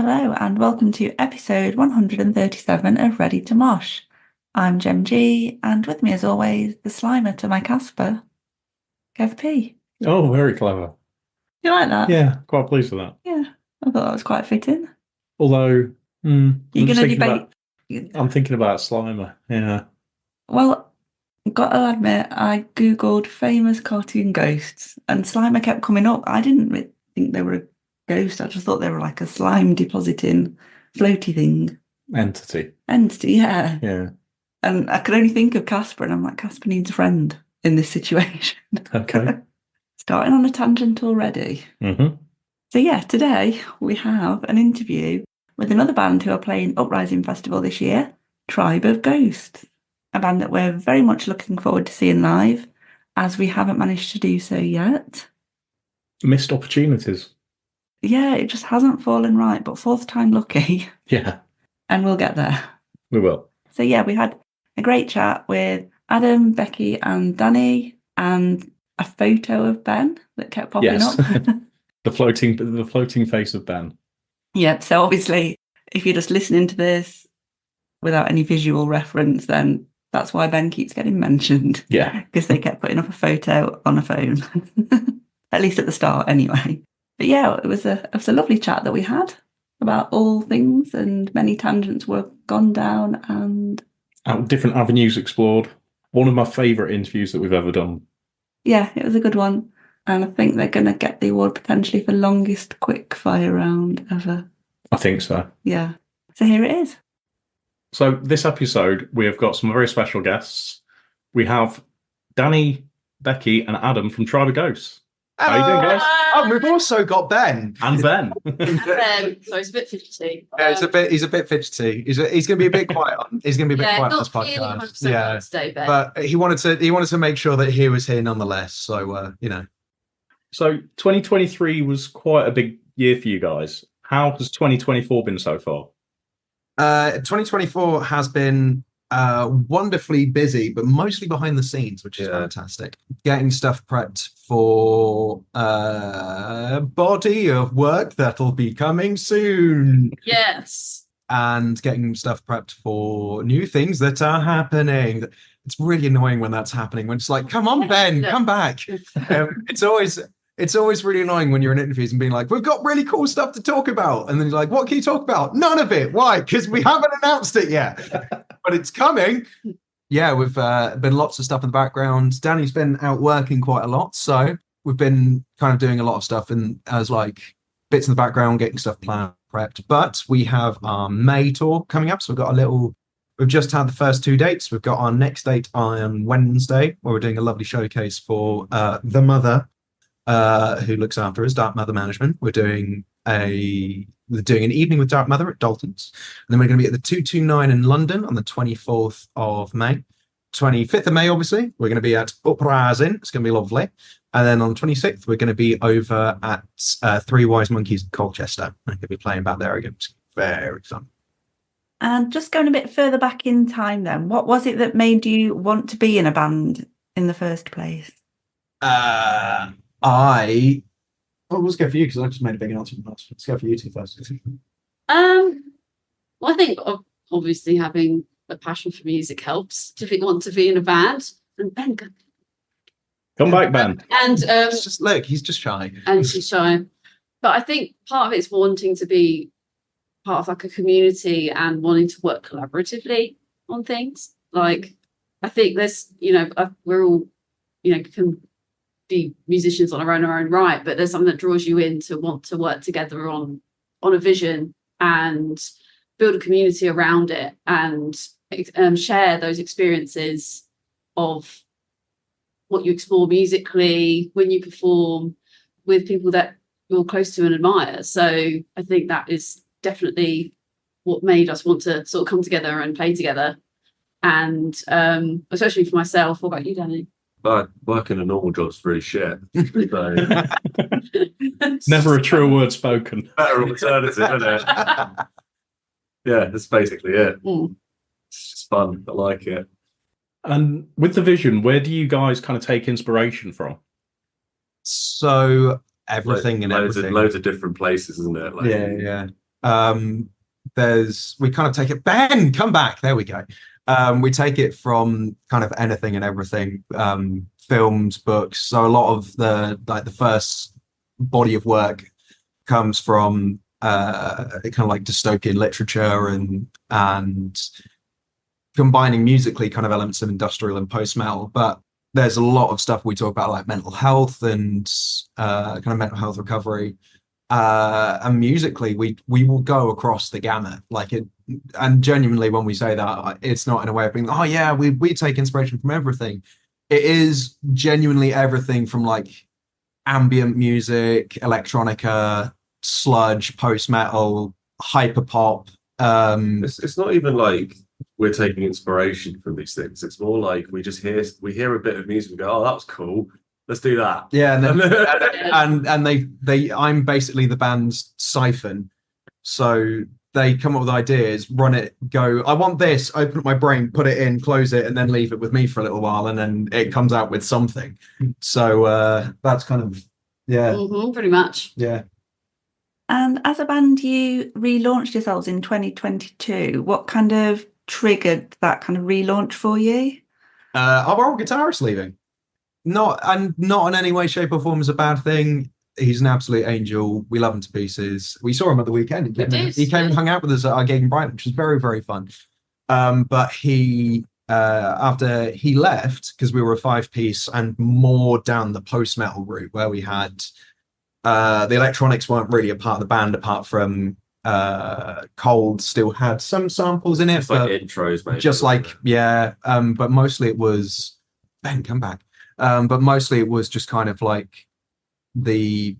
Hello and welcome to episode 137 of Ready to Mosh. I'm Gem G, and with me as always, the Slimer to my Casper, Kev P. Oh, very clever. You like that? Yeah, quite pleased with that. Yeah, I thought that was quite fitting. Although, You're going to debate... I'm thinking about Slimer, yeah. Well, got to admit, I googled famous cartoon ghosts and Slimer kept coming up. I didn't think they were a ghost. I just thought they were like a slime depositing floaty thing. Entity, yeah. Yeah. And I could only think of Casper, and I'm like, Casper needs a friend in this situation. Okay. Starting on a tangent already. Mm-hmm. So yeah, today we have an interview with another band who are playing Uprising Festival this year, Tribe of Ghosts, a band that we're very much looking forward to seeing live, as we haven't managed to do so yet. Missed opportunities. Yeah, it just hasn't fallen right, but fourth time lucky. Yeah. And we'll get there. We will. So yeah, we had a great chat with Adam, Beccy and Danny, and a photo of Ben that kept popping up. The floating face of Ben. Yep, so obviously if you're just listening to this without any visual reference, then that's why Ben keeps getting mentioned. Yeah. Because they kept putting up a photo on a phone. At least at the start anyway. But yeah, it was a lovely chat that we had about all things, and many tangents were gone down and different avenues explored. One of my favourite interviews that we've ever done. Yeah, it was a good one. And I think they're going to get the award potentially for longest quickfire round ever. I think so. Yeah. So here it is. So this episode, we have got some very special guests. We have Danny, Beccy and Adam from Tribe of Ghosts. How you doing, guys? Oh, we've also got Ben. And Ben. So he's a bit fidgety. Yeah, he's a bit fidgety. He's going to be a bit quiet. He's going to be a bit quiet on this podcast. Yeah, today, Ben. But he wanted to make sure that he was here nonetheless. So So 2023 was quite a big year for you guys. How has 2024 been so far? 2024 has been wonderfully busy, but mostly behind the scenes, which is fantastic. Getting stuff prepped for a body of work that'll be coming soon. Yes. And getting stuff prepped for new things that are happening. It's really annoying when that's happening, when it's like, come on, Ben, come back. It's always really annoying when you're in interviews and being like, we've got really cool stuff to talk about. And then you're like, what can you talk about? None of it. Why? Because we haven't announced it yet. But it's coming. Yeah, we've been lots of stuff in the background. Danny's been out working quite a lot. So we've been kind of doing a lot of stuff as like bits in the background, getting stuff planned, prepped. But we have our May tour coming up. So we've just had the first 2 dates. We've got our next date on Wednesday, where we're doing a lovely showcase for the mother who looks after us, Dark Mother Management. We're doing an evening with Dark Mother at Dalton's, and then we're going to be at the 229 in London on the 24th of May. 25th of May, obviously, we're going to be at Uprising. It's going to be lovely. And then on the 26th, we're going to be over at Three Wise Monkeys in Colchester. I'm going to be playing back there again. It's very fun. And just going a bit further back in time then, what was it that made you want to be in a band in the first place? Let's go for you, because I just made a big announcement. Let's go for you two first. Well, I think obviously having a passion for music helps to want to be in a band. And Ben, come back, Ben. And he's just shy. And she's shy. But I think part of it's wanting to be part of like a community and wanting to work collaboratively on things. Like, I think there's, we're all, can be musicians on our own right, but there's something that draws you in to want to work together on a vision and build a community around it, and share those experiences of what you explore musically when you perform with people that you're close to and admire. So I think that is definitely what made us want to sort of come together and play together. And especially for myself. What about you, Danny? But working a normal job's really shit. So. Never a true word spoken. Better alternative, isn't it? Yeah, that's basically it. It's just fun. I like it. And with the vision, where do you guys kind of take inspiration from? So everything and loads everything. Loads of different places, isn't it? Yeah. We kind of take it, Ben, come back, there we go. We take it from kind of anything and everything, films, books. So a lot of the first body of work comes from kind of like dystopian literature and combining musically kind of elements of industrial and post-metal. But there's a lot of stuff we talk about, like mental health and kind of mental health recovery. And musically, we will go across the gamut, and genuinely, when we say that, it's not in a way of being, oh yeah, we take inspiration from everything. It is genuinely everything from like ambient music, electronica, sludge, post metal, hyper pop. It's not even like we're taking inspiration from these things. It's more like we hear a bit of music and go, oh, that was cool. Let's do that. Yeah, and they I'm basically the band's siphon. So they come up with ideas, run it, go, I want this, open up my brain, put it in, close it, and then leave it with me for a little while, and then it comes out with something. So that's kind of, yeah. Pretty much. Yeah. And as a band, you relaunched yourselves in 2022. What kind of triggered that kind of relaunch for you? Our old guitarist leaving. Not in any way, shape, or form is a bad thing. He's an absolute angel. We love him to pieces. We saw him at the weekend. He came and hung out with us at our gig in Brighton, which was very, very fun. But he, after he left, because we were a 5-piece and more down the post-metal route, where we had the electronics weren't really a part of the band, apart from Cold still had some samples in it. It's like intros, maybe. Just like, yeah. But mostly it was, Ben, come back. But mostly it was just kind of like the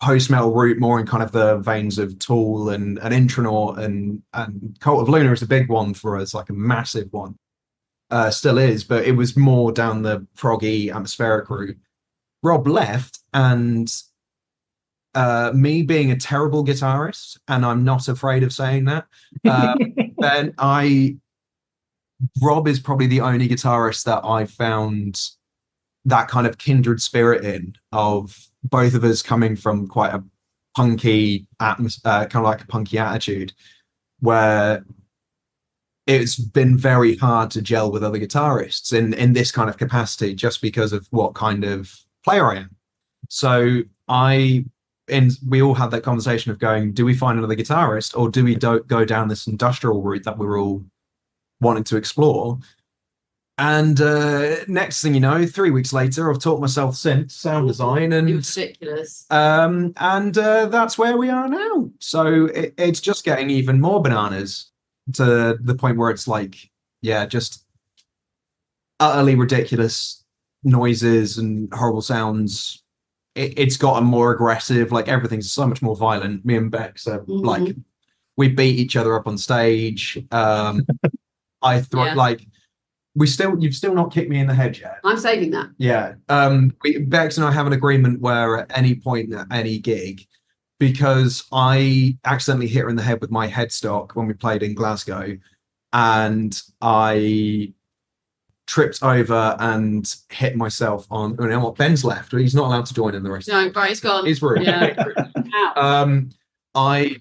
post-metal route, more in kind of the veins of Tool and Intronaut and Cult of Luna is a big one for us, like a massive one. Still is, but it was more down the proggy atmospheric route. Rob left, and me being a terrible guitarist, and I'm not afraid of saying that, Rob is probably the only guitarist that I've found that kind of kindred spirit in, of both of us coming from quite a punky kind of like a punky attitude, where it's been very hard to gel with other guitarists in this kind of capacity, just because of what kind of player I am. So we all had that conversation of going, do we find another guitarist, or do we go down this industrial route that we're all wanting to explore? And next thing you know, 3 weeks later, I've taught myself synth, sound design, and ridiculous. And that's where we are now. So it's just getting even more bananas, to the point where it's like, yeah, just utterly ridiculous noises and horrible sounds. It's gotten more aggressive. Like, everything's so much more violent. Me and Bex are like, we beat each other up on stage. You've still not kicked me in the head yet. I'm saving that. Yeah. Bex and I have an agreement where at any point at any gig, because I accidentally hit her in the head with my headstock when we played in Glasgow, and I tripped over and hit myself on, you know what, Ben's left. He's not allowed to join in the rest. No, right, he's gone. He's rude. Yeah. I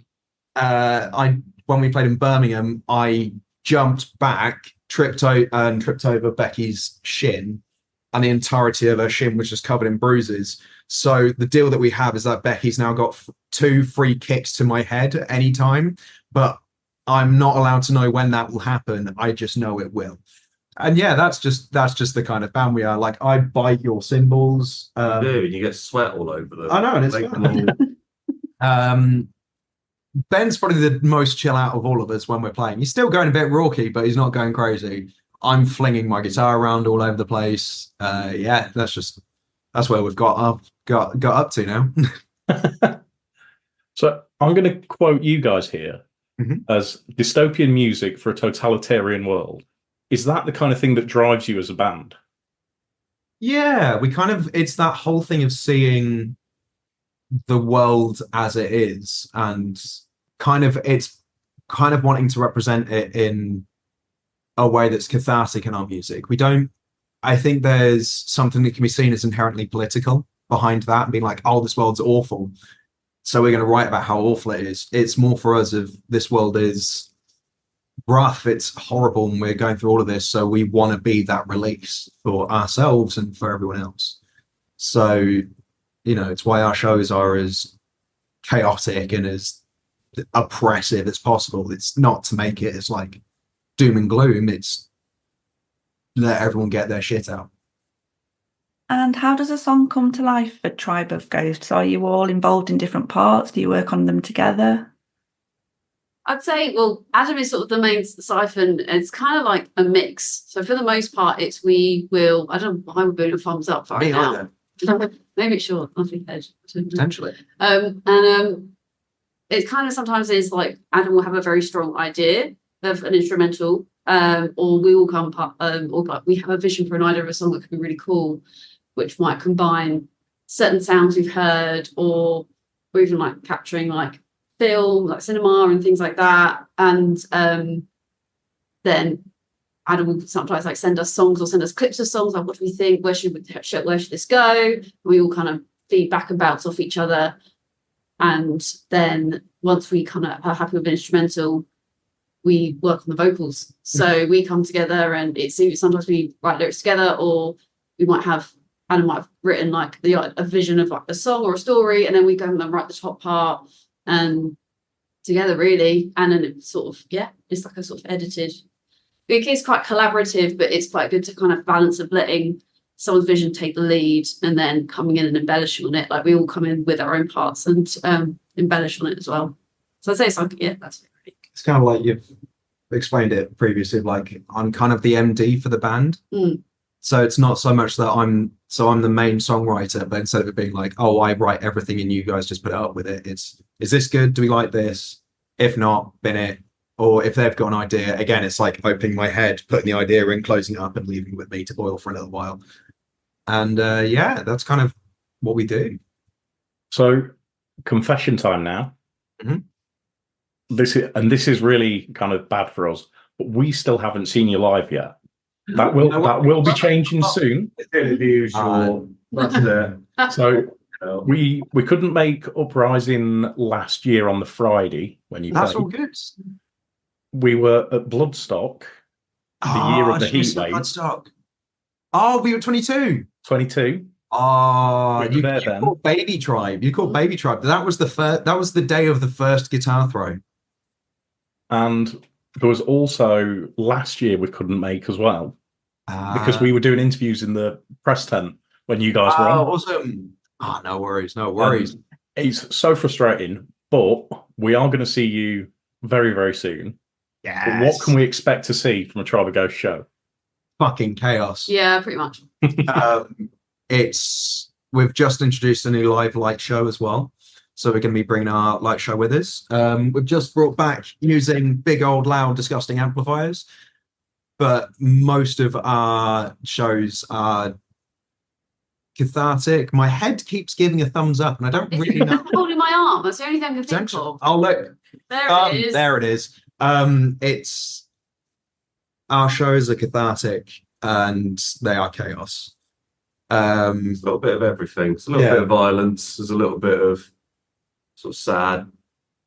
when we played in Birmingham, I jumped back, tripped over Becky's shin, and the entirety of her shin was just covered in bruises. So the deal that we have is that Becky's now got 2 free kicks to my head at any time, but I'm not allowed to know when that will happen. I just know it will. And yeah, that's just the kind of band we are. Like, I bite your cymbals. You do, and you get sweat all over them. I know, and it's fun. Ben's probably the most chill out of all of us when we're playing. He's still going a bit rauchy, but he's not going crazy. I'm flinging my guitar around all over the place. Yeah, that's where we've got up to now. So I'm going to quote you guys here as dystopian music for a totalitarian world. Is that the kind of thing that drives you as a band? Yeah, it's that whole thing of seeing the world as it is, and it's kind of wanting to represent it in a way that's cathartic in our music. I think there's something that can be seen as inherently political behind that, and being like, oh, this world's awful. so we're going to write about how awful it is. It's more for us of this world is rough, it's horrible, and we're going through all of this, so we want to be that release for ourselves and for everyone else. So, you know, it's why our shows are as chaotic and as oppressive as possible. It's not to make it as like doom and gloom, it's let everyone get their shit out. And how does a song come to life for Tribe of Ghosts? Are you all involved in different parts? Do you work on them together? I'd say, well, Adam is sort of the main siphon. It's kind of like a mix. So for the most part, it's we will. I don't know why we're doing a thumbs up for it now. Maybe it's short. Nothing edge. Potentially. It kind of sometimes is like Adam will have a very strong idea of an instrumental, or we will come up, or like we have a vision for an idea of a song that could be really cool, which might combine certain sounds we've heard, or even like capturing like film, like cinema and things like that. And then Adam will sometimes like send us songs or send us clips of songs, like what do we think, where should this go? We all kind of feedback and bounce off each other. And then once we kind of are happy with an instrumental, we work on the vocals. So we come together, and it seems sometimes we write lyrics together, or we might have Adam might have written like a vision of like a song or a story, and then we go and write the top part and together really. And then it's sort of it's like a sort of edited. It is quite collaborative, but it's quite good to kind of balance of letting someone's vision take the lead and then coming in and embellishing on it. Like we all come in with our own parts and embellish on it as well. So I'd say it's like, that's it. It's kind of like you've explained it previously, like I'm kind of the MD for the band. So it's not so much that I'm the main songwriter, but instead of it being like, oh, I write everything and you guys just put it up with it, it's, is this good? Do we like this? If not, bin it. Or if they've got an idea, again, it's like opening my head, putting the idea in, closing it up and leaving it with me to boil for a little while. And that's kind of what we do. So confession time now. This is really kind of bad for us, but we still haven't seen you live yet. That will be changing soon. The usual. That's it. So we couldn't make Uprising last year on the Friday when you That's played. all good. We were at Bloodstock the year of the heat wave. Bloodstock. Oh, we were 22. 22. Oh, We were there you then. called Baby Tribe. You called Baby Tribe. That was the first. That was the day of the first guitar throw. And there was also last year we couldn't make as well because we were doing interviews in the press tent when you guys were on. Awesome. Oh, no worries. No worries. It's so frustrating, but we are going to see you very, very soon. Yes. But what can we expect to see from a Tribe of Ghost show? Fucking chaos. Yeah, pretty much. We've just introduced a new live light show as well. So we're going to be bringing our light show with us. We've just brought back using big old loud disgusting amplifiers, but most of our shows are cathartic. My head keeps giving a thumbs up and I don't really know. Holding my arm. That's the only thing I can think of. Oh, look. There it is. There it is. It's our shows are cathartic and they are chaos. It's got a bit of everything. It's a little bit of violence. There's a little bit of sort of sad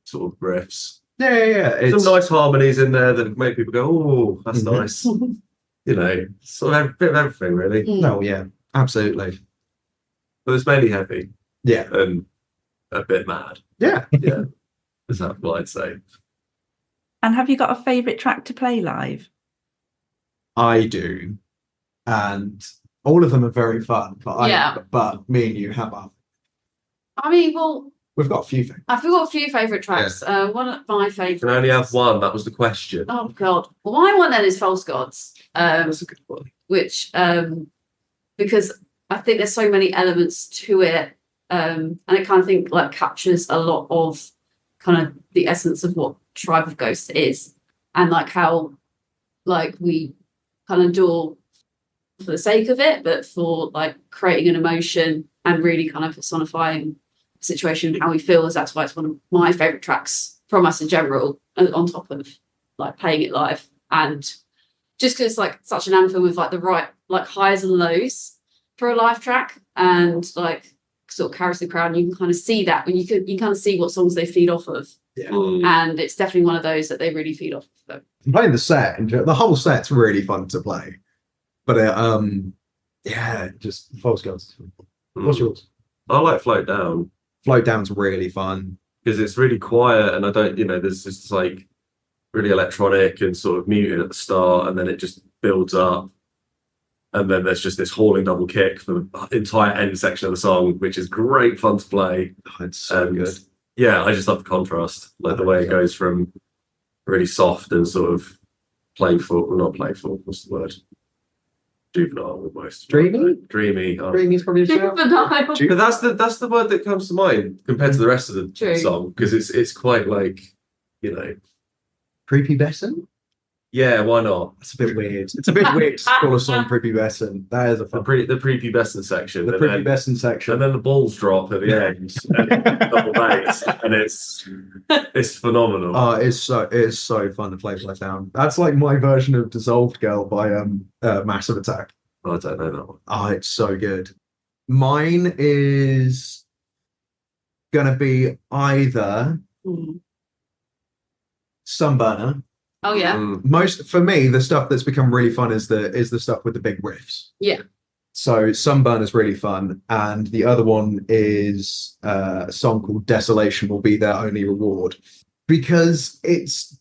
sort of riffs. Yeah. Some nice harmonies in there that make people go, oh, that's nice. You know, sort of a bit of everything, really. No, yeah, absolutely. But it's mainly heavy. Yeah. And a bit mad. Yeah. Yeah. Is that what I'd say? And have you got a favourite track to play live? I do. And all of them are very fun. But me and you have our... I mean, well... We've got a few things. I've got a few favourite tracks. One of my favourites... You can only have one. That was the question. Oh, God. Well, my one then is False Gods. That's a good one. Which, because I think there's so many elements to it. And I kind of think like captures a lot of kind of the essence of what Tribe of Ghosts is. And like how like we kind of do for the sake of it, but for like creating an emotion and really kind of personifying the situation and how we feel. That's why it's one of my favourite tracks from us in general, on top of like playing it live. And just because it's like such an anthem with like the right like highs and lows for a live track, and like sort of carries the crowd, and you can kind of see that when you can kind of see what songs they feed off of. Yeah. And it's definitely one of those that they really feed off of. Playing the set, and the whole set's really fun to play. But yeah, just false gods. What's yours? I like Float Down. Float Down's really fun because it's really quiet, and I don't, there's just like really electronic and sort of muted at the start, and then it just builds up. And then there's just this hauling double kick for the entire end section of the song, which is great fun to play. Oh, it's so good. Yeah, I just love the contrast, like the way it goes from really soft and sort of playful, well, not playful, what's the word? Juvenile almost. Dreamy? Dreamy. Dreamy's probably a shout. Juvenile. But that's the word that comes to mind compared to the rest of the True. song, because it's quite like, Creepy Besson? yeah, why not? That's a bit weird. It's a bit weird to call a song Creepy Besson. That is a fun. The Preepy Besson section. The Creepy Besson section. And then the balls drop at the end, and double bass, and it's phenomenal. Oh, it's so fun to play Float Down. That's like my version of Dissolved Girl by Massive Attack. I don't know that one. Oh, it's so good. Mine is gonna be either Sunburner. Oh yeah. Most for me, the stuff that's become really fun is the stuff with the big riffs. Yeah. So Sunburn is really fun, and the other one is a song called Desolation Will Be Their Only Reward, because it's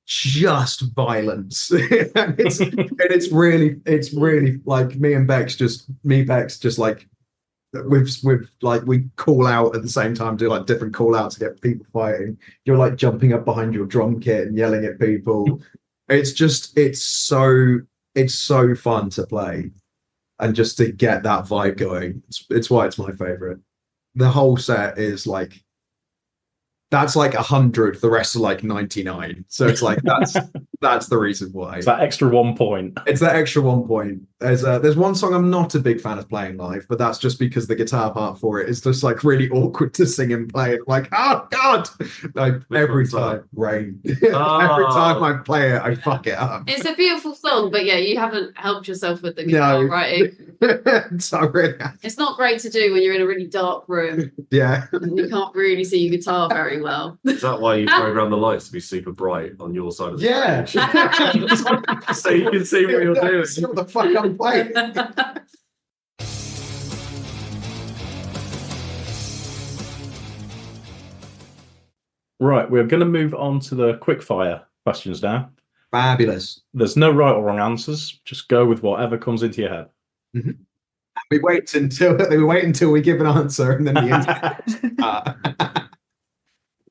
just violence. And it's really like Bex just like with like we call out at the same time, do like different call outs to get people fighting. You're like jumping up behind your drum kit and yelling at people. It's so fun to play, and just to get that vibe going. It's why it's my favorite. The whole set is like, that's like 100, the rest are like 99. So it's like that's the reason why. It's that extra 1 point. It's that extra 1 point. There's one song I'm not a big fan of playing live, but that's just because the guitar part for it is just like really awkward to sing and play it. Like, oh god! Like every time, Rain. Every time I play it, I fuck it up. It's a beautiful song, but yeah, you haven't helped yourself with the guitar writing. It's not great to do when you're in a really dark room. Yeah. And you can't really see your guitar very well. Is that why you program the lights to be super bright on your side of the stage? So you can see what you're doing. What the fuck I'm playing? Right, we're going to move on to the quickfire questions now. Fabulous. There's no right or wrong answers. Just go with whatever comes into your head. Mm-hmm. We wait until we give an answer, and then the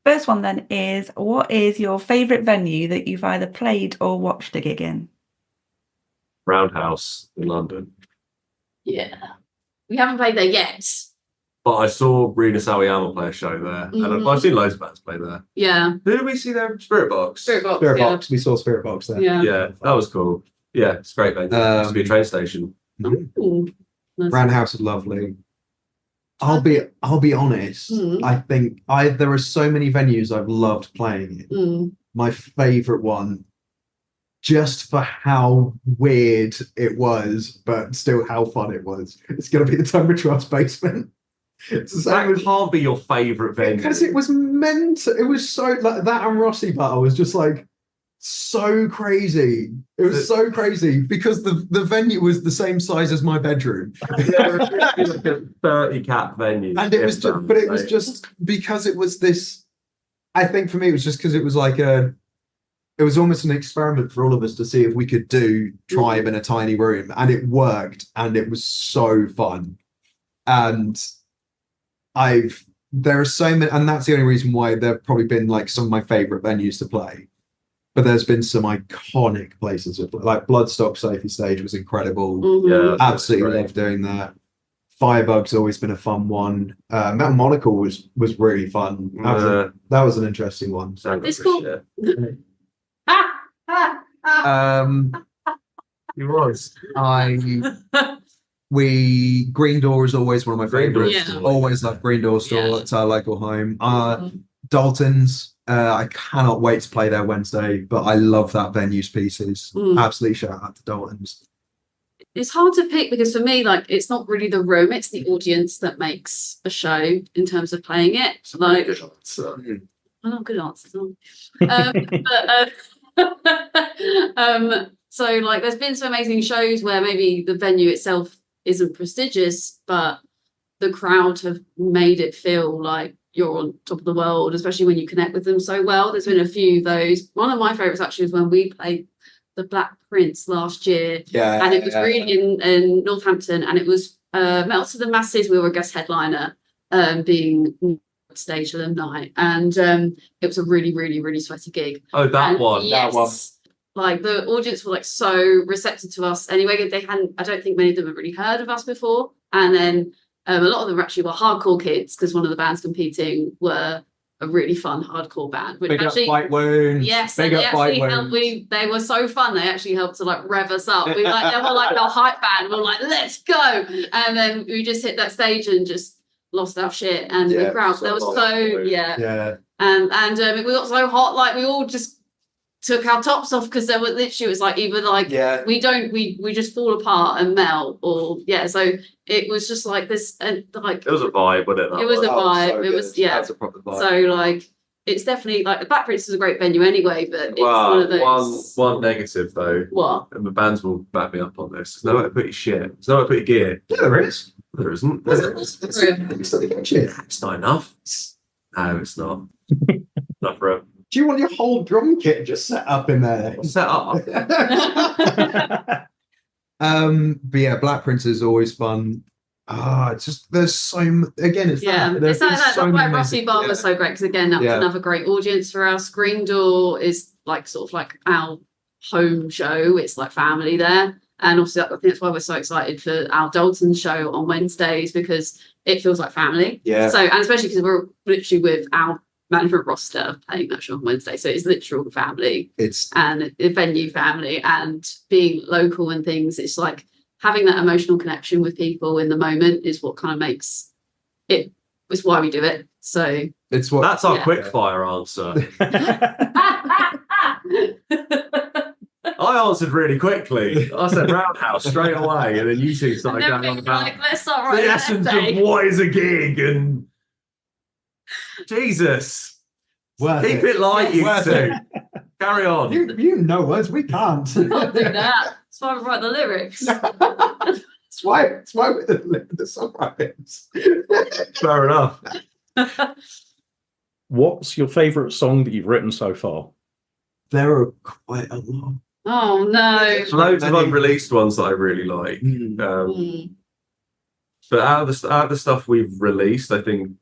First one then is, what is your favourite venue that you've either played or watched a gig in? Roundhouse in London. Yeah. We haven't played there yet. But I saw Rina Sawayama play a show there. And I've seen loads of bands play there. Yeah. Who did we see there? Spirit Box. Spirit Box. We saw Spirit Box there. Yeah, that was cool. Yeah, it's great venue. It used to be a train station. Ooh, nice. Roundhouse is lovely. I'll be honest. I think there are so many venues I've loved playing in. My favourite one, just for how weird it was, but still how fun it was, it's going to be the Tunbridge Trust basement. That can't be your favourite venue. Because it was mental. It was so, like, that and Rossi Battle was just like so crazy. It was so crazy because the venue was the same size as my bedroom. Like a 30 cap venue. And it was just, but it was just because it was this, I think for me, it was just because it was like it was almost an experiment for all of us to see if we could do Tribe in a tiny room, and it worked, and it was so fun. And there are so many, and that's the only reason why they've probably been like some of my favorite venues to play. But there's been some iconic places, like Bloodstock Sophie Stage was incredible. Yeah, absolutely loved doing that. Firebug's always been a fun one. Metal Monocle was really fun. That was an interesting one. It's cool. He was. Green Door is always one of my favorites. Yeah. Always love Green Door Store. It's our local home. Dalton's. I cannot wait to play there Wednesday, but I love that venue's pieces. Absolutely shout out to Dalton's. it's hard to pick because for me, like, it's not really the room, it's the audience that makes a show in terms of playing it. Like, I love good answers. So like, there's been some amazing shows where maybe the venue itself isn't prestigious, but the crowd have made it feel like you're on top of the world, especially when you connect with them so well. There's been a few of those. One of my favorites actually was when we played the Black Prince last year, and it was really in Northampton, and it was Metal to the Masses. We were a guest headliner, being stage alumni, and it was a really, really, really sweaty gig. Oh, that one. Like, the audience were like so receptive to us anyway. They hadn't, I don't think many of them had really heard of us before, and then a lot of them actually were hardcore kids, because one of the bands competing were a really fun hardcore band. Which Big actually, up Bite Wounds. yes, Big and they up Bite actually Wounds. helped. They were so fun. They actually helped to like rev us up. We like, they were like our hype band. We were like, let's go, and then we just hit that stage and just lost our shit. And the crowd, there was and we got so hot, like we all just took our tops off, because there were literally, it was like either like we just fall apart and melt, or so it was just like this, and like it was a vibe, wasn't it? It was a vibe. So it was That's a proper vibe. So like, it's definitely like, the Black Prince is a great venue anyway, but it's one of those. One negative though. What? And the bands will back me up on this. There's nowhere to put your shit. There's nowhere to put your gear. Yeah, there is. There isn't. It's not enough. No, it's not. Not for it. Do you want your whole drum kit just set up in there? Set up. But yeah, Black Prince is always fun. It's just, there's so again, it's it's like that. so Like Rossi Bar was so great, because again, that was another great audience for us. Green Door is like sort of like our home show. It's like family there, and also I think that's why we're so excited for our Dalton show on Wednesdays, because it feels like family. Yeah. So, and especially because we're literally with our management roster playing that show on Wednesday, so it's literal family. And a venue family, and being local and things. It's like having that emotional connection with people in the moment is what kind of makes it. It's why we do it. So it's what that's our quickfire answer. I answered really quickly. I said Roundhouse straight away, and then you two started going on about like, let's start right the essence of what is a gig, and Jesus, keep it light, you two. Carry on. You know us, we can't. Can't do that. That's why we write the lyrics. That's why we're the songwriters. Fair enough. What's your favourite song that you've written so far? There are quite a lot. Oh no! Loads of unreleased ones that I really like. But out of the stuff we've released, I think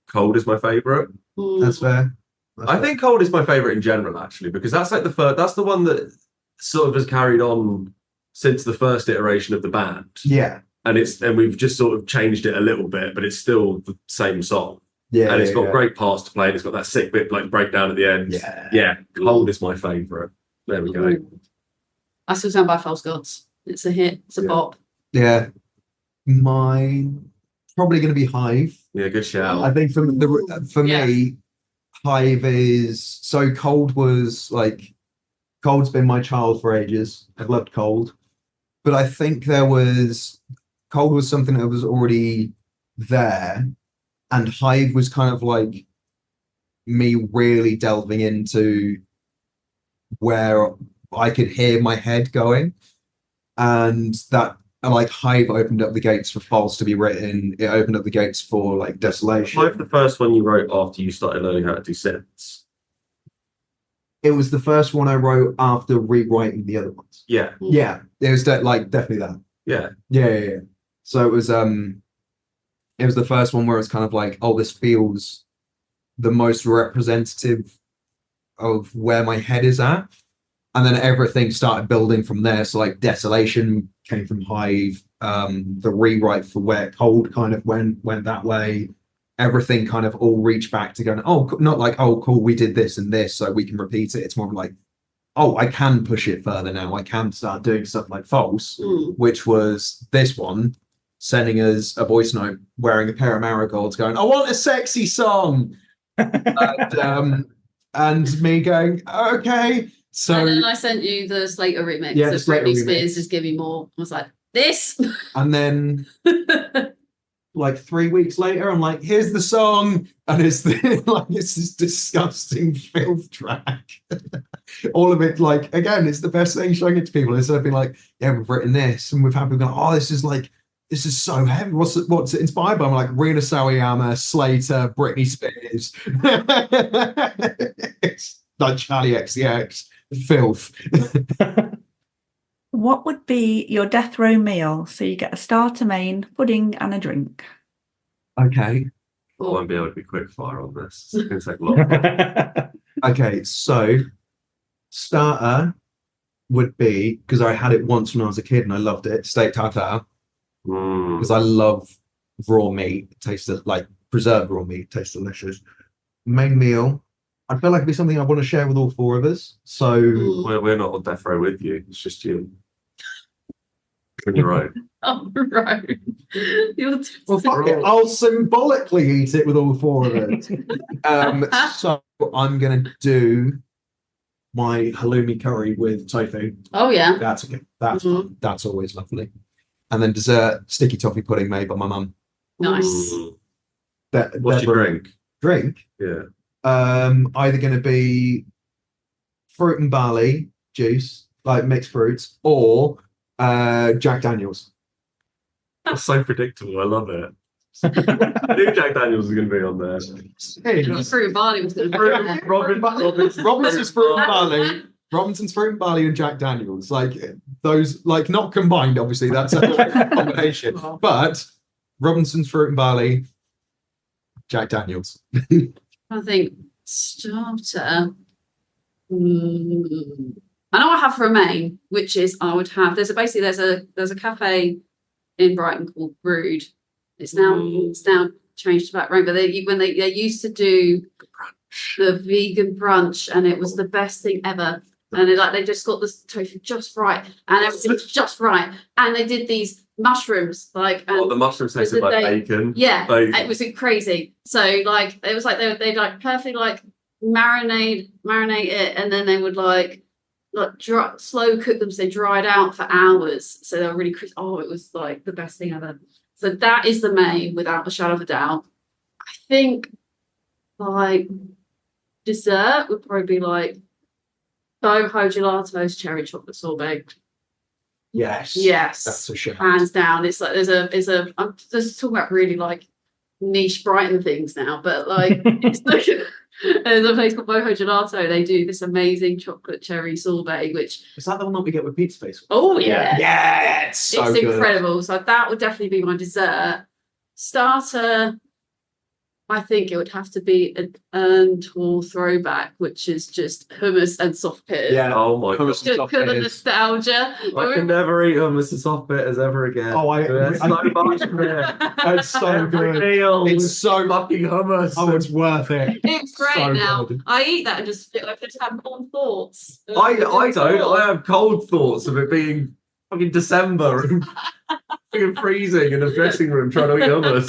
Cold is my favourite. That's fair. I think Cold is my favourite in general, actually, because that's like that's the one that sort of has carried on since the first iteration of the band. Yeah. And we've just sort of changed it a little bit, but it's still the same song. Yeah. And it's got great parts to play, and it's got that sick bit like breakdown at the end. Yeah. Cold is my favourite. There we go. I still stand by False Gods. It's a hit. It's a bop. Yeah. Mine probably going to be Hive. Yeah, good shout. I think for me, Hive is so Cold's been my child for ages. I've loved Cold, but I think Cold was something that was already there, and Hive was kind of like me really delving into where I could hear my head going, and like Hive opened up the gates for False to be written. It opened up the gates for like Desolation. Hive, the first one you wrote after you started learning how to do synths. It was the first one I wrote after rewriting the other ones. Yeah. Yeah. It was definitely that. Yeah. Yeah. So it was the first one where it's kind of like, oh, this feels the most representative of where my head is at. And then everything started building from there. So like Desolation came from Hive. The rewrite for where Cold kind of went that way. Everything kind of all reached back to going, oh, not like, oh, cool, we did this and this, so we can repeat it. It's more like, oh, I can push it further now. I can start doing stuff like False, which was this one, sending us a voice note wearing a pair of marigolds going, I want a sexy song. And me going, okay, So and then I sent you the Slater remix. Yeah, that the Slater Britney remix. Spears is giving more. I was like, this. and then like 3 weeks later, I'm like, here's the song, and it's it's this disgusting filth track. All of it, like, again, it's the best thing showing it to people instead of being like, yeah, we've written this, and we've had people going, oh, this is so heavy. What's it inspired by? I'm like, Rina Sawayama, Slater, Britney Spears. It's like Charlie XCX, filth. What would be your death row meal? So you get a starter, main, pudding, and a drink. Okay. I won't be able to be quick fire on this. It's going to take a lot. Okay, so starter would be, because I had it once when I was a kid and I loved it, steak tartare, because I love raw meat. It tastes like preserved raw meat. It tastes delicious. Main meal, I feel like it'd be something I want to share with all 4 of us. So We're not on death row with you. It's just you. On your own. Oh, right. well, fuck it. I'll symbolically eat it with all 4 of us. So I'm gonna do my halloumi curry with tofu. Oh yeah. That's okay. That's fun. That's always lovely. And then dessert, sticky toffee pudding made by my mum. Nice. What's your drink? Drink? Yeah. Either going to be fruit and barley juice, like mixed fruits, or Jack Daniels. That's so predictable. I love it. I knew Jack Daniels was going to be on there. Hey, Fruit and barley was going to be there. Robinson's fruit and barley. Robinson's fruit and barley and Jack Daniels, like those, like not combined. Obviously, that's a combination. But Robinson's fruit and barley, Jack Daniels. I think starter. I know I have for a main, which is I would have. There's a cafe in Brighton called Brood. It's now changed to back room, but they used to do the vegan brunch, and it was the best thing ever. And they just got the tofu just right, and everything was just right. And they did these mushrooms, the mushrooms tasted like bacon. Yeah, bacon. It was crazy. So it was like they perfectly marinate it, and then they would slow cook them so they dried out for hours. So they were really crisp. Oh, it was like the best thing ever. So that is the main, without a shadow of a doubt. I think dessert would probably be Boho Gelato's cherry chocolate sorbet. Yes, that's a shame. Hands down. It's like I'm just talking about really niche Brighton things now, but it's there's a place called Boho Gelato. They do this amazing chocolate cherry sorbet, which is that the one that we get with Pizza Face? Oh yeah, it's so good. Incredible. So that would definitely be my dessert. Starter, I think it would have to be an Erntal throwback, which is just hummus and soft peas. Yeah. Oh my god. Just because of nostalgia. I can never eat hummus and soft bitters ever again. Oh, There's so much there. It's so good. It's so fucking hummus. Oh, it's worth it. It's great So now. good. I eat that and just have warm thoughts. I don't. I have cold thoughts of it being fucking December and fucking freezing in a dressing room trying to eat hummus.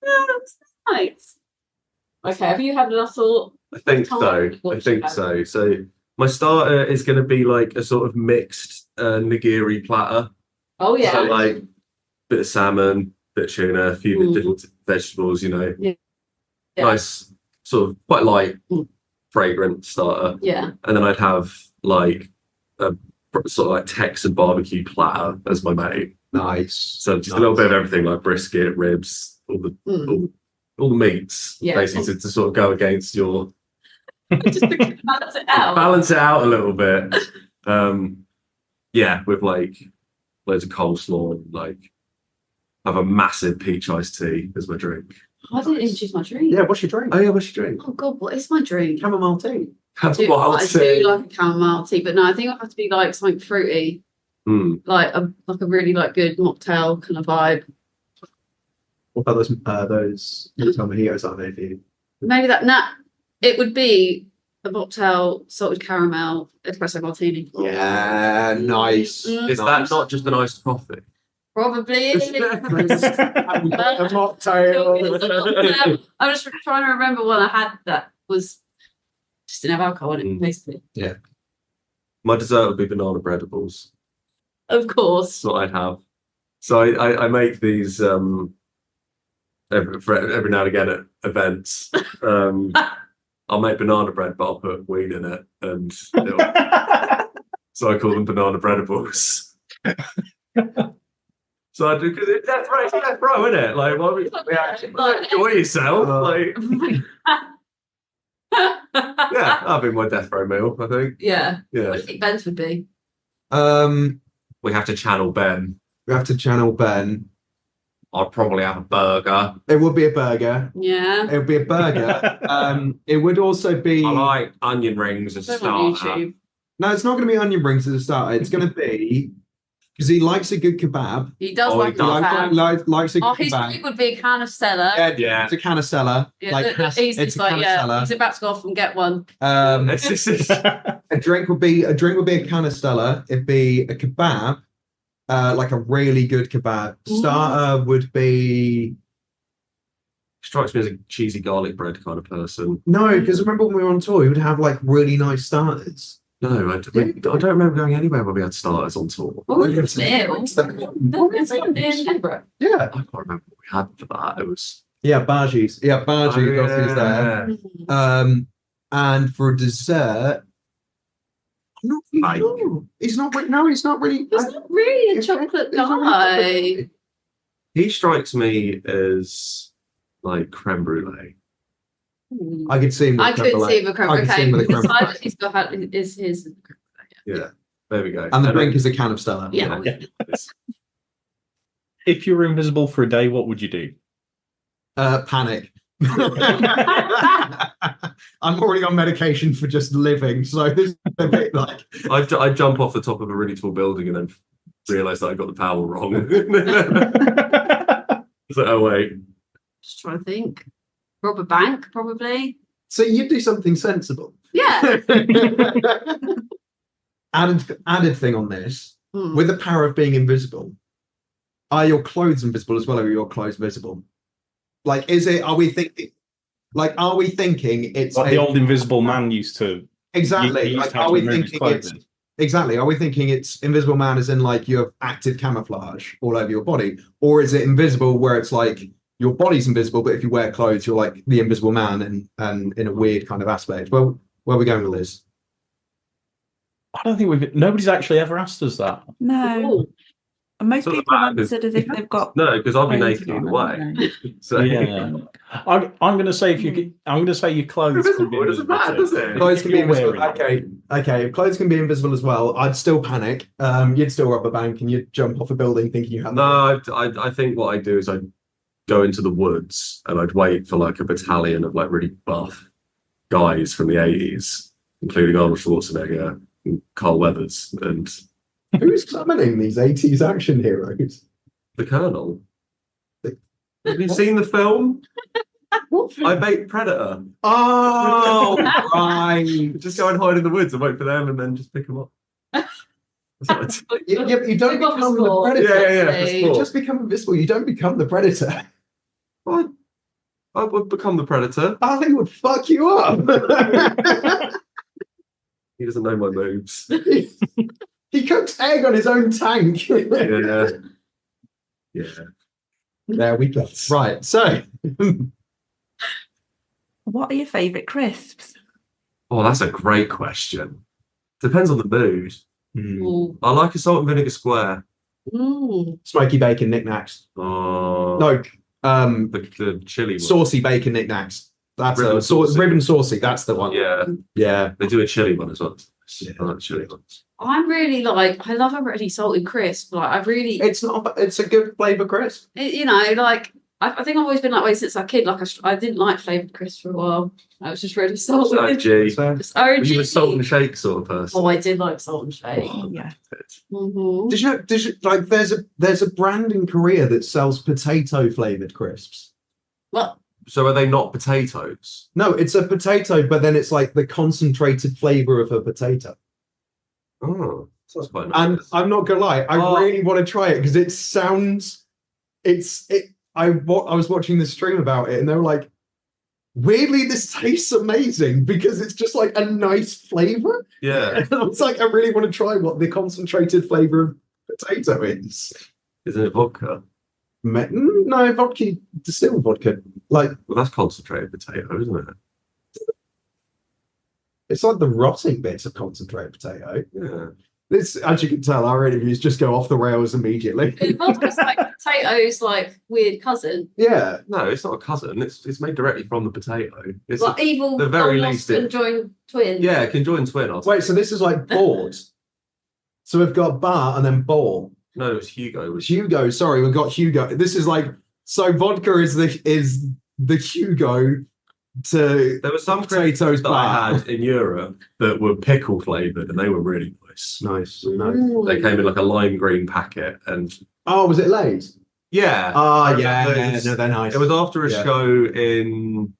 That's nice. Okay, have you had enough thought? I think so. So my starter is going to be a sort of mixed nigiri platter. Oh yeah. So bit of salmon, bit of tuna, a few different vegetables. Yeah. Nice, sort of quite light, fragrant starter. Yeah. And then I'd have a sort of Texan barbecue platter as my main. Nice. So just a little bit of everything, like brisket, ribs, all the meats, basically to sort of go against your just to balance it out. Balance it out a little bit. With loads of coleslaw and have a massive peach iced tea as my drink. I didn't even choose my drink. Yeah, what's your drink? Oh yeah, what's your drink? Oh god, what is my drink? Chamomile tea. I do like a chamomile tea, but no, I think I have to be something fruity. Like a really good mocktail kind of vibe. What about those mojitos are there for you? Maybe it would be a mocktail salted caramel espresso martini. Yeah, nice. Is that not just an iced coffee? Probably is. A mocktail. I'm just trying to remember when I had that was Just didn't have alcohol in it, basically. Yeah. My dessert would be banana breadables. Of course. That's what I'd have. So I make these every now and again at events. I'll make banana bread, but I'll put weed in it, and so I call them banana breadables. So I do, because it's death row, isn't it? Like, why we actually enjoy yourself? Like, yeah, that'd be my death row meal, I think. Yeah. Yeah. What do you think Ben's would be? We have to channel Ben. We have to channel Ben. I'd probably have a burger. It would be a burger. Yeah. It would be a burger. It would also be. I like onion rings as a Go on starter. YouTube. No, it's not going to be onion rings as a starter. It's going to be because he likes a good kebab. He does Oh, like he does. kebab. Likes a good His kebab. drink would be a can of Stella. Yeah. It's a canastella. He's it's a like, canastella. he's about to go off and get one. A drink would be a canastella. It'd be a kebab, like a really good kebab. Starter would be. Strikes me as a cheesy garlic bread kind of person. No, because remember when we were on tour, we would have like really nice starters. No, I don't remember going anywhere where we had starters on tour. Oh, it's new. Yeah. I can't remember what we had for that. It was Bhaji's. Yeah, Bhaji obviously there. yeah. And for dessert, I'm not really sure. He's not really. No, he's not really. He's not really a chocolate guy. He strikes me as like creme brulee. I could see him. With I could see him with creme I could see him with a creme brulee. brulee. He's got is his. Yeah, there we go. And the drink is a can of Stella. Yeah. If you were invisible for a day, what would you do? Panic. I'm already on medication for just living, so this is a bit like. I'd jump off the top of a really tall building and then realise that I got the power wrong. So, oh wait. Just trying to think. Rob a bank, probably. So you'd do something sensible. Yeah. Added thing on this, with the power of being invisible, are your clothes invisible as well, or are your clothes visible? Like, are we thinking it's Like the old Invisible Man used to. Exactly. He used Like, to have are to we remove his thinking clothes. exactly? Are we thinking it's Invisible Man as in like you have active camouflage all over your body, or is it invisible where it's like your body's invisible, but if you wear clothes, you're like the Invisible Man and in a weird kind of aspect? Well, where are we going with this? I don't think nobody's actually ever asked us that. No. Ooh. And most So the people have bad is- answered as if they've got. No, because I'll be clothes naked on, either haven't way. they? So Yeah, I'm going to say your clothes can be Invisible, it doesn't invisible matter, too. does it? Clothes can be You're invisible. wearing Okay. If clothes can be invisible as well, I'd still panic. You'd still rob a bank and you'd jump off a building thinking you had. No, I think what I'd do is I'd go into the woods and I'd wait for like a battalion of like really buff guys from the 80s, including Arnold Schwarzenegger and Carl Weathers and Who's summoning these 80s action heroes? the Colonel. Have you seen the film? I Bait Predator. Oh, right. Just go and hide in the woods and wait for them and then just pick them up. That's what I do. You don't We've got become the sport. predator. Yeah, for Hey. You sport. just become invisible. You don't become the predator. I would become the Predator. Ali would fuck you up. He doesn't know my moves. He cooks egg on his own tank. Yeah. Yeah. There we go. Right. So, What are your favourite crisps? Oh, that's a great question. Depends on the mood. Ooh. I like a salt and vinegar square. smoky bacon knickknacks. Oh, No, the chili one. saucy bacon knickknacks. That's Ribbon the saucy. ribbon saucy. That's the one. Yeah, Yeah. they do a chili one as well. I like the chili ones. I'm really like, I love a really salted crisp. Like, I really, It's not. It's a good flavour crisp. you know, like, I think I've always been that way since I was a kid. Like, I didn't like flavoured crisps for a while. I was just really salted. So, G. So, Just Were OG. you a salt and shake sort of person? Oh, I did like salt and shake. Oh, yeah. Mhm. did you like? There's a brand in Korea that sells potato flavored crisps. Well, So are they not potatoes? No, it's a potato, but then it's like the concentrated flavor of a potato. Oh, that's quite nice. And I'm not gonna lie, I Oh. really want to try it because it sounds. I was watching the stream about it, and they were like, weirdly, this tastes amazing because it's just like a nice flavour. Yeah. It's like, I really want to try what the concentrated flavour of potato is. Isn't it vodka? No, vodka, distilled vodka. Like, Well, that's concentrated potato, isn't it? it's like the rotting bits of concentrated potato. Yeah. This, as you can tell, our interviews just go off the rails immediately. Vodka's like potatoes, like weird cousin. Yeah. No, it's not a cousin. It's made directly from the potato. It's Like evil, the very lost least it- conjoined twins. yeah, conjoined twin. Wait, so this is like board. So we've got bar and then ball. No, it was Hugo. It was Hugo, sorry, we've got Hugo. This is like, so vodka is the Hugo to There were some potatoes potatoes that I bar. had in Europe that were pickle flavored, and they were really nice. Nice. Mm. They came in like a lime green packet, and Oh, was it Lay's? yeah, Oh, I yeah, remember yeah, no, they're nice. it was after a Yeah. show in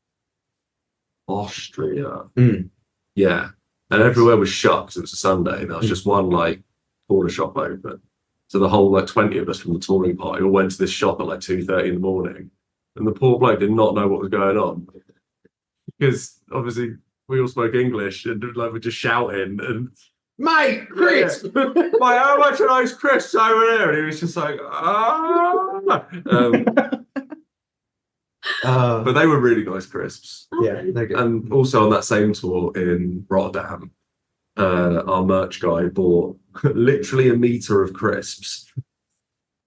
Austria. Mm. Yeah, and everywhere was shut 'cause it was a Sunday. And there was just one like corner shop open. So the whole like 20 of us from the touring party all went to this shop at like 2:30 in the morning, and the poor bloke did not know what was going on because obviously we all spoke English and like we're just shouting and Mate, Chris! like, how much are those crisps over there? And he was just like, but they were really nice crisps. Yeah, they're good. And also on that same tour in Rotterdam, our merch guy bought literally a meter of crisps.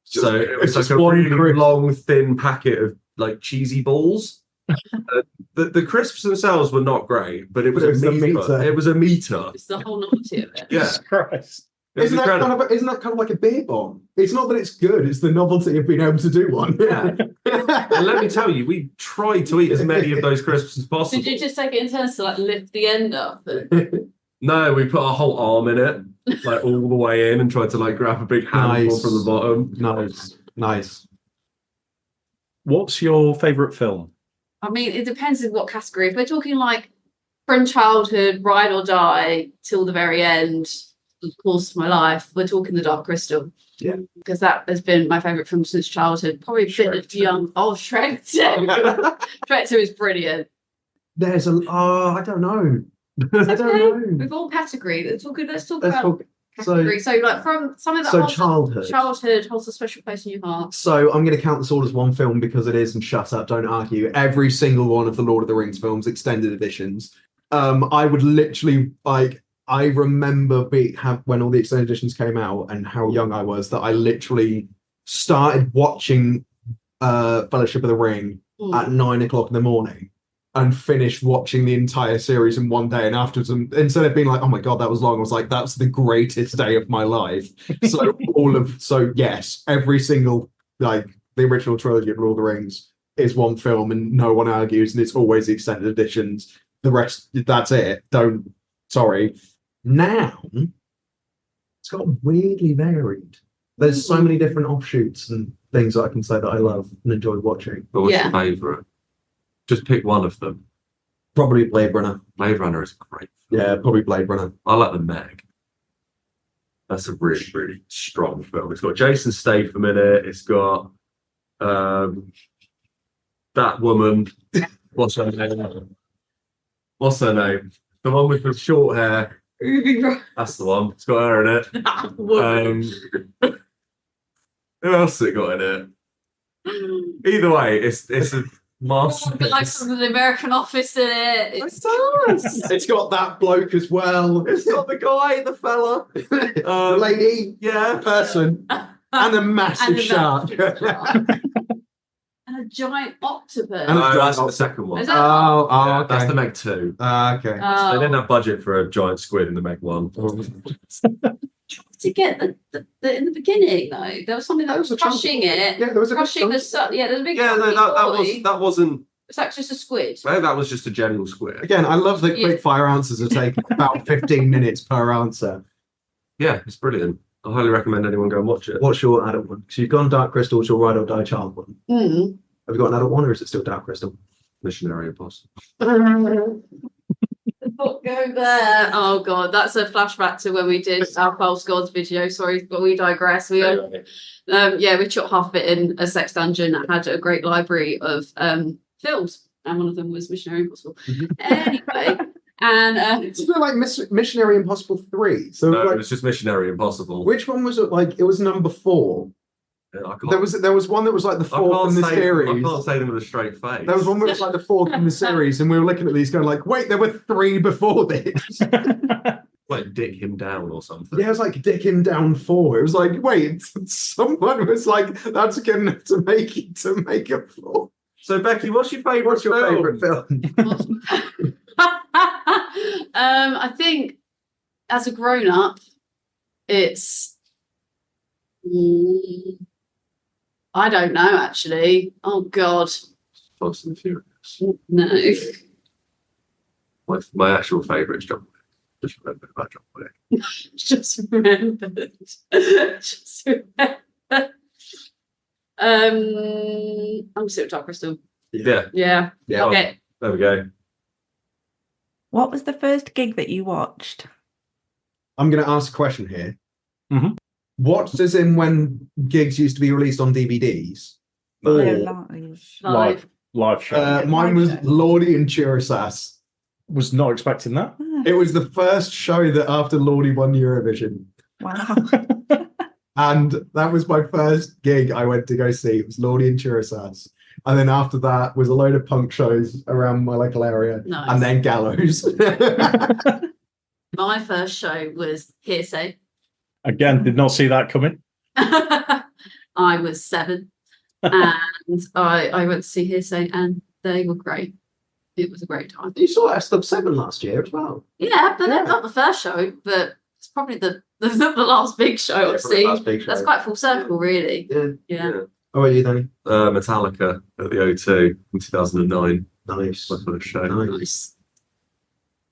So it was Just like a one really crisp. long, thin packet of like cheesy balls. The crisps themselves were not great, but it was, But it was a the meter. meter. It was a meter. It's the whole novelty of it. Yeah, Jesus Christ. it was Isn't that, incredible. isn't that kind of like a beer bomb? It's not that it's good, it's the novelty of being able to do one. Yeah. And let me tell you, we tried to eat as many of those crisps as possible. Did you just take it in turns to like lift the end up? No, we put our whole arm in it, like all the way in, and tried to like grab a big handful Nice. from the bottom. Nice. What's your favourite film? I mean, it depends on what category. If we're talking like from childhood, ride or die till the very end, of course, of my life, we're talking The Dark Crystal. Yeah. Because that has been my favourite film since childhood. Probably a bit young. Oh, Shrek 2. Shrek 2 is brilliant. There's I don't know. I don't know. We've all category. Let's talk Let's about talk- category. So, like from something that So holds childhood. holds a special place in your heart. So I'm going to count this all as one film because it is, and shut up, don't argue. Every single one of the Lord of the Rings films, extended editions. I would literally I remember when all the extended editions came out and how young I was that I literally started watching Fellowship of the Ring at 9 o'clock in the morning and finished watching the entire series in one day. And afterwards, instead of being like, oh my God, that was long, I was like, that's the greatest day of my life. So yes, every single, like the original trilogy of Lord of the Rings is one film and no one argues. And it's always the extended editions. The rest, that's it. Sorry. Now, it's got weirdly varied. There's so many different offshoots and things that I can say that I love and enjoy watching. But what's Yeah. your favourite? Just pick one of them. Probably Blade Runner. Blade Runner is great. Yeah, probably Blade Runner. I like the Meg. That's a really, really strong film. It's got Jason Statham in it. It's got that woman. What's her name? What's her name? The one with the short hair. That's the one. It's got her in it. Who else has it got in it? Either way, it's a masterpiece. Like from the American Office in it. It's got that bloke as well. It's got the guy, the fella, The lady, yeah, person, and a massive shark. And a giant octopus. And No, a that's giant- the second one. Is that Yeah, okay. that's the Meg 2. Okay. They didn't have budget for a giant squid in the Meg 1. to get the in the beginning though? There was something that was a crushing it. Yeah, there was a Crushing the sun. Yeah, there's a big. Yeah, no, chunky boy. that wasn't. It's actually just a squid. No, that was just a general squid. Again, I love that Yeah. quickfire answers are taking about 15 minutes per answer. Yeah, it's brilliant. I highly recommend anyone go and watch it. What's your adult one? So you've gone Dark Crystal, what's your Ride or Die Child one? Mm. Have you got an adult one or is it still Dark Crystal? Missionary Impossible. Don't go there. Oh god, that's a flashback to when we did our False Gods video. Sorry, but we digress. We we shot half of it in a sex dungeon that had a great library of films. and one of them was Missionary Impossible. Mhm. Anyway, and It's a bit like Missionary Impossible 3. So No, like, it was just Missionary Impossible. which one was it? Like, it was number 4. Yeah, I can't, There was one that was like the I 4th in the I series. can't say them with a straight face. There was one that was like the 4th in the series, and we were looking at these going like, wait, there were 3 before this. Like Dick Him Down or something. Yeah, it was like Dick Him Down 4. It was like, wait, someone was like, that's good enough to make a 4. So Becky, what's your favourite What's your favourite film? I think as a grown up, it's I don't know actually. Oh God, Fast and Furious. no. My actual favourite is John Wick. Just remember about John Wick. Just remembered. Just remembered. I'm still Dark Crystal. Yeah, Yeah. Yeah. Okay. there we go. What was the first gig that you watched? I'm going to ask a question here. Mhm. What does in when gigs used to be released on DVDs? No, Or, live. Live show. mine was Lordy and Churasas. Was not expecting that. Ah, It was the first show that after Lordy won Eurovision. wow. And that was my first gig I went to go see. It was Lordy and Churasas. And then after that was a load of punk shows around my local area. Nice. And then Gallows. My first show was Hearsay. Again, did not see that coming. I was 7, and I went to see Hearsay, and they were great. It was a great time. You saw S Club 7 last year as well. Yeah, but Yeah. not the first show, but it's probably the last big show I've seen. That's quite full circle, really. Yeah. Yeah. Oh, are you, Danny? Metallica at the O2 in 2009. Nice. My first show. Nice.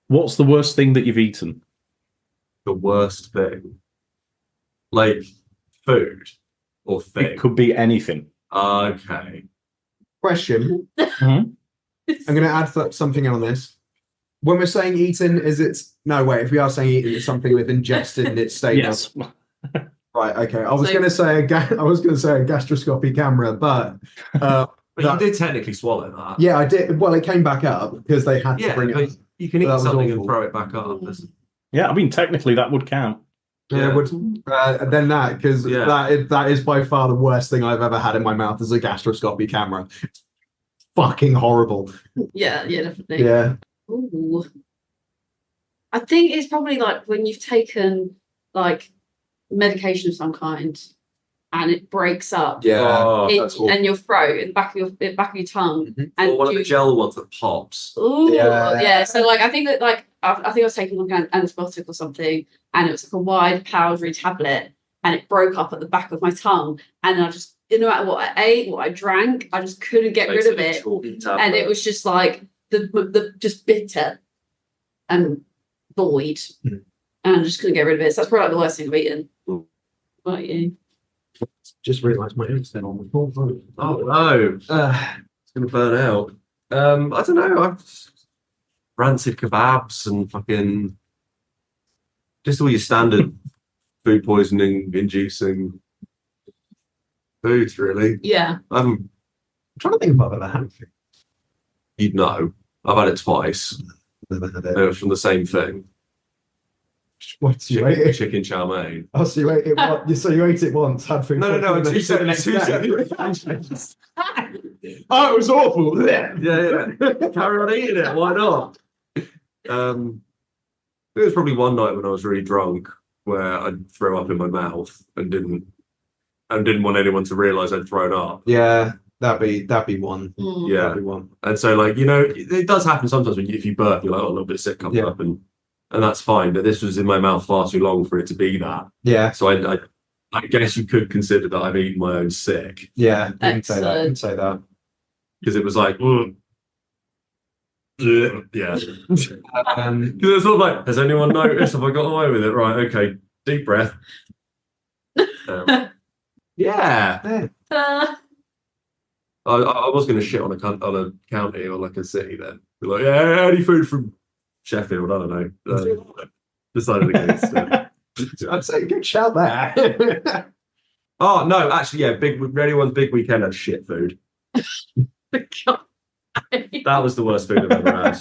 What's the worst thing that you've eaten? The worst thing, like food or thing. It could be anything. Okay. Question. Mhm. I'm going to add something on this. When we're saying eaten, is it... No, wait. If we are saying eaten, it's something we've ingested and it's stayed Yes. Right, okay. I was So- going to say a gastroscopy camera, but But That- you did technically swallow that. yeah, I did. Well, it came back up because they had to Yeah, bring it. but you can eat That was something awful. and throw it back up. Yeah, I mean, technically that would count. Yeah, Yeah. then that because Yeah. that is by far the worst thing I've ever had in my mouth is a gastroscopy camera. It's fucking horrible. Yeah, definitely. Yeah, Ooh. I think it's probably like when you've taken like medication of some kind and it breaks up Oh, in that's awful. and your throat and back of your tongue. Mhm. And or one of you, the gel ones that pops. ooh, Yeah. yeah. So like I think that like I think I was taking like an antibiotic or something, and it was like a wide powdery tablet, and it broke up at the back of my tongue, and I just no matter what I ate, what I drank, I just couldn't get rid of it, and it was just like the just bitter and void, Mhm. and I just couldn't get rid of it. So that's probably like the worst thing I've eaten. Mm. What about you? just realised my head's still on the floor. Oh no, it's gonna burn out. I don't know. I've rancid kebabs and fucking just all your standard food poisoning inducing foods, really. Yeah. I'm trying to think if I've ever had it. You'd know. I've had it twice. Never had It it. was from the same thing. What, you ate it? Chicken chow mein. Oh, so you ate it once. So you ate it once, had food. No, poisoning, two the next seconds. day. Oh, it was awful. Yeah. Carry on eating it. Why not? It was probably one night when I was really drunk where I'd throw up in my mouth and didn't want anyone to realise I'd thrown up. Yeah, that'd be one. Mm. Yeah. That'd be one. And so, like, you know, it does happen sometimes when if you burp, you're like, oh, a little bit sick comes Yeah. up, and that's fine. But this was in my mouth far too long for it to be that. Yeah, So I guess you could consider that I've eaten my own sick, yeah. You can say that. You can Excellent. say that. because it was like, ugh. Ugh. Yeah. Because it's sort of like, has anyone noticed? Have I got away with it? Right. Okay. Deep breath. Yeah. Yeah. I was going to shit on a county or like a city then. Be like, yeah, any food from Sheffield? I don't know. Decided against it. I'd say good shout there. Oh no, actually, yeah, big weekend had shit food. God. That was the worst food I've ever had.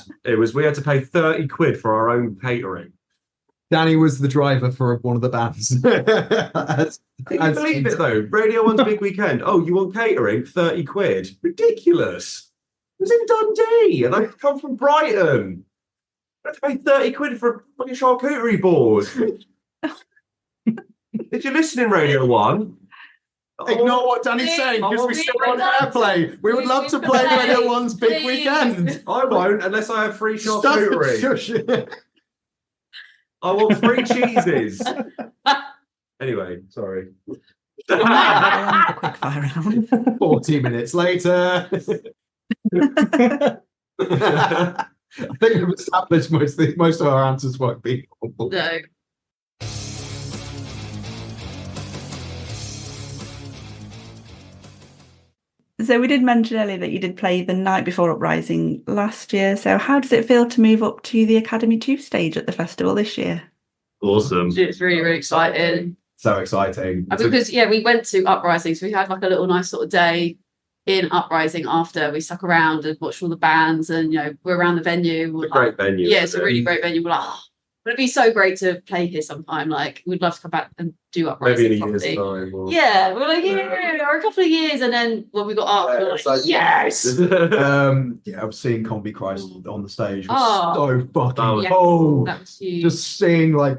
We had to pay 30 quid for our own catering. Danny was the driver for one of the bands. Can you believe it though? Radio 1's big weekend. Oh, you want catering? 30 quid. Ridiculous. It was in Dundee and I come from Brighton. I had to pay 30 quid for a fucking charcuterie board. If you're listening, Radio 1, ignore what Danny's saying because we still want airplay. We would love to play Radio 1's big weekend. I won't unless I have free charcuterie. Shush. I want free cheeses. Anyway, sorry. The quickfire round. 40 minutes later. I think we've established most of our answers won't be helpful. No. So we did mention earlier that you did play the night before Uprising last year. So how does it feel to move up to the Academy 2 stage at the festival this year? Awesome. It's really, really exciting. So exciting. And because, we went to Uprising, so we had like a little nice sort of day in Uprising after. We stuck around and watched all the bands and, we're around the venue. It's a great venue. Yeah, it's a really great venue. We're like, would it be so great to play here sometime? Like, we'd love to come back and do Uprising. Maybe in a year's time. Or... Yeah, we're like, or a couple of years. And then when we got up, we were like, yes! I've seen Combi Christ on the stage. It was so fucking cool. That was huge. Just seeing, I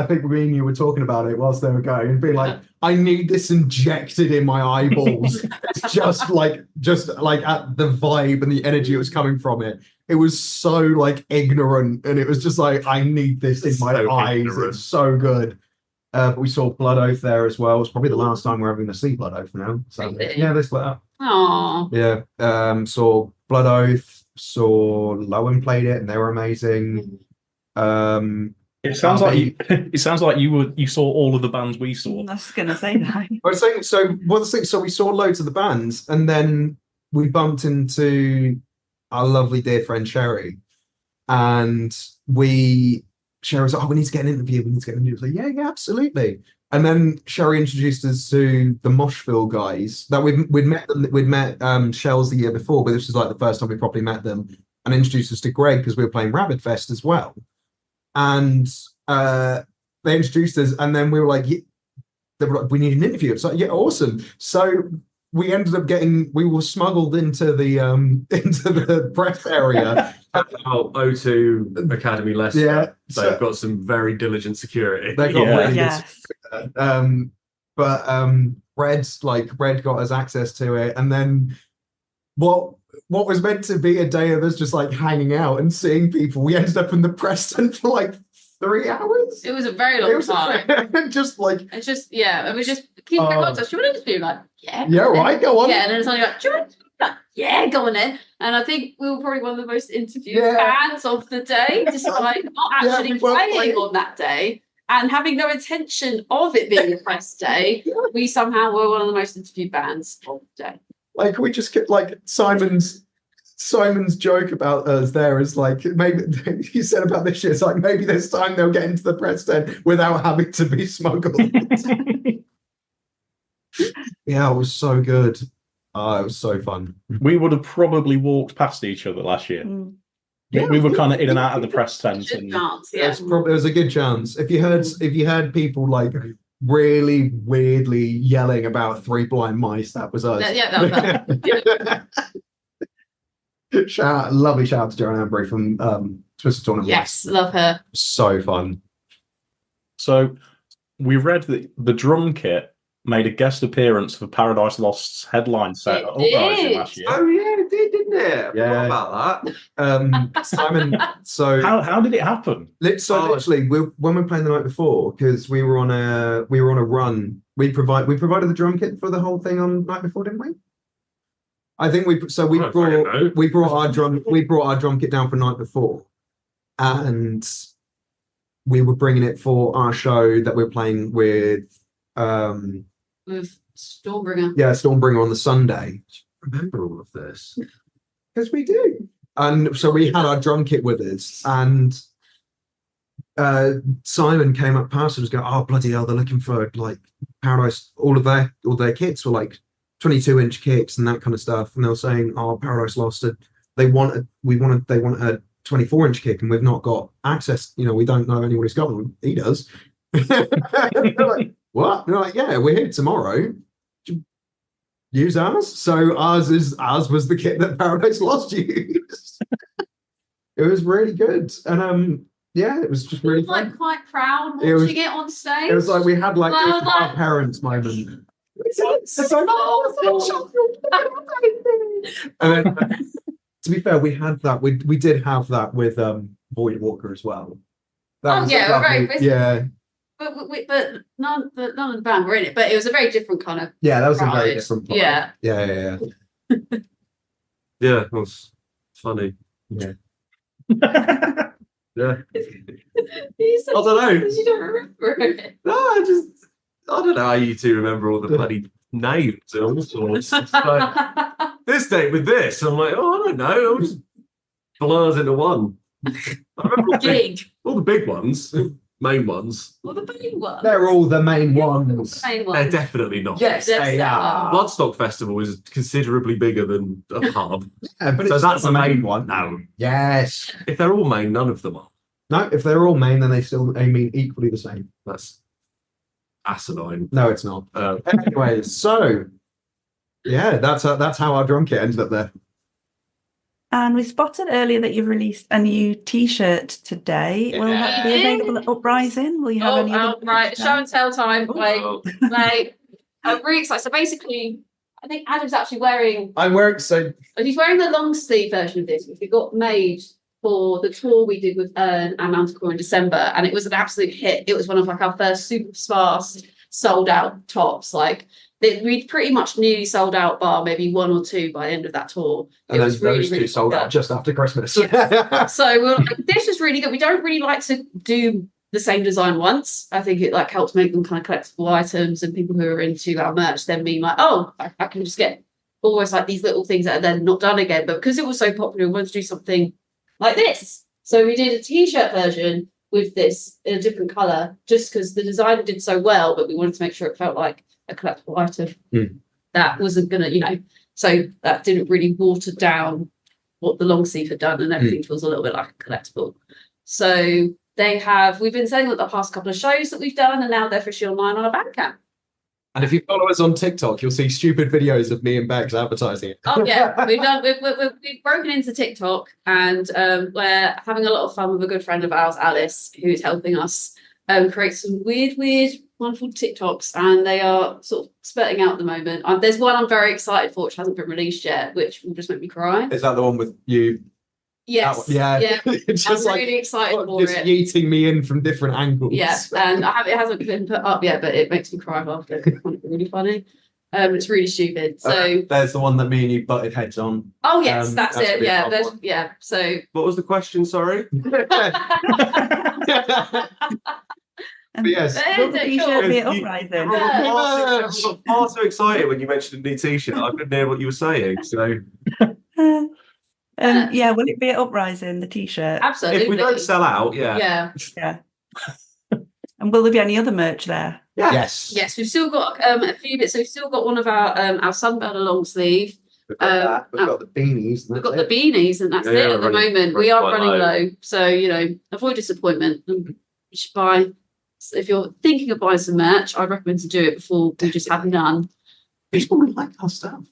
think me and you were talking about it whilst they were going and being like, I need this injected in my eyeballs. It's just like at the vibe and the energy that was coming from it. It was so ignorant, and it was just like, I need this in my eyes. Ignorant. It's so good. But we saw Blood Oath there as well. It's probably the last time we're ever going to see Blood Oath now. So yeah, they split up. Aww. Yeah. Saw Blood Oath. Saw Lowen played it, and they were amazing. It sounds like you saw all of the bands we saw. I was going to say that. I was saying, so we saw loads of the bands, and then we bumped into our lovely dear friend Sherry, and Sherry was like, we need to get an interview. We need to get an interview. I was like, yeah, absolutely. And then Sherry introduced us to the Moshville guys that we'd met Shells the year before, but this was the first time we properly met them, and introduced us to Greg because we were playing Rabid Fest as well. And they introduced us, and then we were like, they were like, we need an interview. It's like, yeah, awesome. So we ended up we were smuggled into the press area. O2 Academy Leicester. Yeah, they've got some very diligent security. They got really Yes. good. But Red got us access to it, and then what was meant to be a day of us just hanging out and seeing people, we ended up in the Preston for 3 hours. It was a very long time. And just it's just and we just keep in contact. Do you want to interview? yeah, right, go on. Yeah, and then it's only do you want to interview? Yeah, go on then. And I think we were probably one of the most interviewed fans of the day, despite not actually playing on that day and having no intention of it being a press day. We somehow were one of the most interviewed bands of the day. We just kept Simon's joke about us there is maybe he said about this shit. It's maybe this time they'll get into the press tent without having to be smuggled. Yeah, it was so good. It was so fun. We would have probably walked past each other last year. Yeah, we were kind of in and out of the press tent. Good And chance, it was a good chance. If you heard people really weirdly yelling about Three Blind Mice, that was us. That was that. Lovely shout out to Joanne Ambry from Twisted Tournament. Yes, love her. So fun. So we read that the drum kit made a guest appearance for Paradise Lost's headline set at Uprising last year. Oh yeah, it did, didn't it? Yeah. What about that? Simon, so how did it happen? Literally, when we were playing the night before, because we were on a run. We provided the drum kit for the whole thing on the night before, didn't we? I think we brought our drum kit down for the night before, and we were bringing it for our show that we're playing with Stormbringer. Yeah, Stormbringer on the Sunday. Remember all of this? Because we do. And so we had our drum kit with us, and Simon came up past us and was going, oh bloody hell, they're looking for Paradise, all their kits were 22-inch kicks and that kind of stuff, and they were saying, "Oh, Paradise Lost, they want a 24-inch kick, and we've not got access. You know, we don't know anyone who's got one. He does." They're like, "What?" They're like, "Yeah, we're here tomorrow. Use ours." So ours was the kit that Paradise Lost used. It was really good, and yeah, it was just really fun. Like quite proud watching it on stage. It was like we had like Well, our parents' moment. And then, to be fair, we had that. We did have that with Void Walker as well. That was very yeah. But none of the band were in it. But it was a very different kind of. Yeah, that was pride. a very different part. Yeah. Yeah. Yeah, it was funny. Yeah. Yeah. I don't know. You don't remember it. No, I don't know how you two remember all the bloody names and all sorts. It's like, this date with this. I'm like, oh, I don't know. I'll just blurs into one. I remember all the big ones, main ones. Well, the main one. They're all the main ones. The main They're ones. definitely not. Yes, they are. Bloodstock Festival is considerably bigger than a pub. Yeah, but So it's that's still the main one. No. Yes. If they're all main, none of them are. No, if they're all main, then they mean equally the same. That's asinine. No, it's not. Anyway, so yeah, that's how our drum kit ended up there. And we spotted earlier that you've released a new T-shirt today. Will that be available at Uprising? Will you have any other? Right, show and tell time. Oh. Wait. I'm really excited. So basically, I think Adam's actually wearing. He's wearing the long sleeve version of this, which we got made for the tour we did with Ern and Mountain Core in December, and it was an absolute hit. It was one of like our first super fast sold out tops. Like we'd pretty much nearly sold out, bar maybe one or two by the end of that tour. And it was really, really sold good. out just after Christmas. Yeah. So we're like, this was really good. We don't really like to do the same design once. I think it like helps make them kind of collectible items, and people who are into our merch then being like, oh, I can just get almost like these little things that are then not done again. But because it was so popular, we wanted to do something like this. So we did a T-shirt version with this in a different colour, just because the designer did so well, but we wanted to make sure it felt like a collectible item. That wasn't gonna, so that didn't really water down what the long sleeve had done, and everything feels a little bit like a collectible. So we've been selling at the past couple of shows that we've done, and now they're officially online on our Bandcamp. And if you follow us on TikTok, you'll see stupid videos of me and Bex advertising it. Oh yeah, we've broken into TikTok, and we're having a lot of fun with a good friend of ours, Alice, who's helping us create some weird, wonderful TikToks, and they are sort of spurting out at the moment. There's one I'm very excited for, which hasn't been released yet, which will just make me cry. Is that the one with you? Yes. Yeah. It's just I'm really excited for just it. yeeting me in from different angles. Yeah, and it hasn't been put up yet, but it makes me cry after. It's really funny. It's really stupid. So there's the one that me and you butted heads on. oh yes, that's it. Yeah, one. So What was the question? Sorry. And yes, will the T-shirt be at You- Uprising? I got far too excited when you mentioned a new T-shirt. I couldn't hear what you were saying. So Yeah, will it be at Uprising, the T-shirt? absolutely. if we don't sell out, yeah. Yeah. And will there be any other merch there? Yes. Yes, we've still got a few bits. So we've still got one of our Sunburner long sleeve. We've got that. We've got the beanies. We've got the beanies, and that's Yeah, it at the running- moment. We are quite running low. low, so avoid disappointment. And you should buy. If you're thinking of buying some merch, I'd recommend to do it before we just have none. People like our stuff.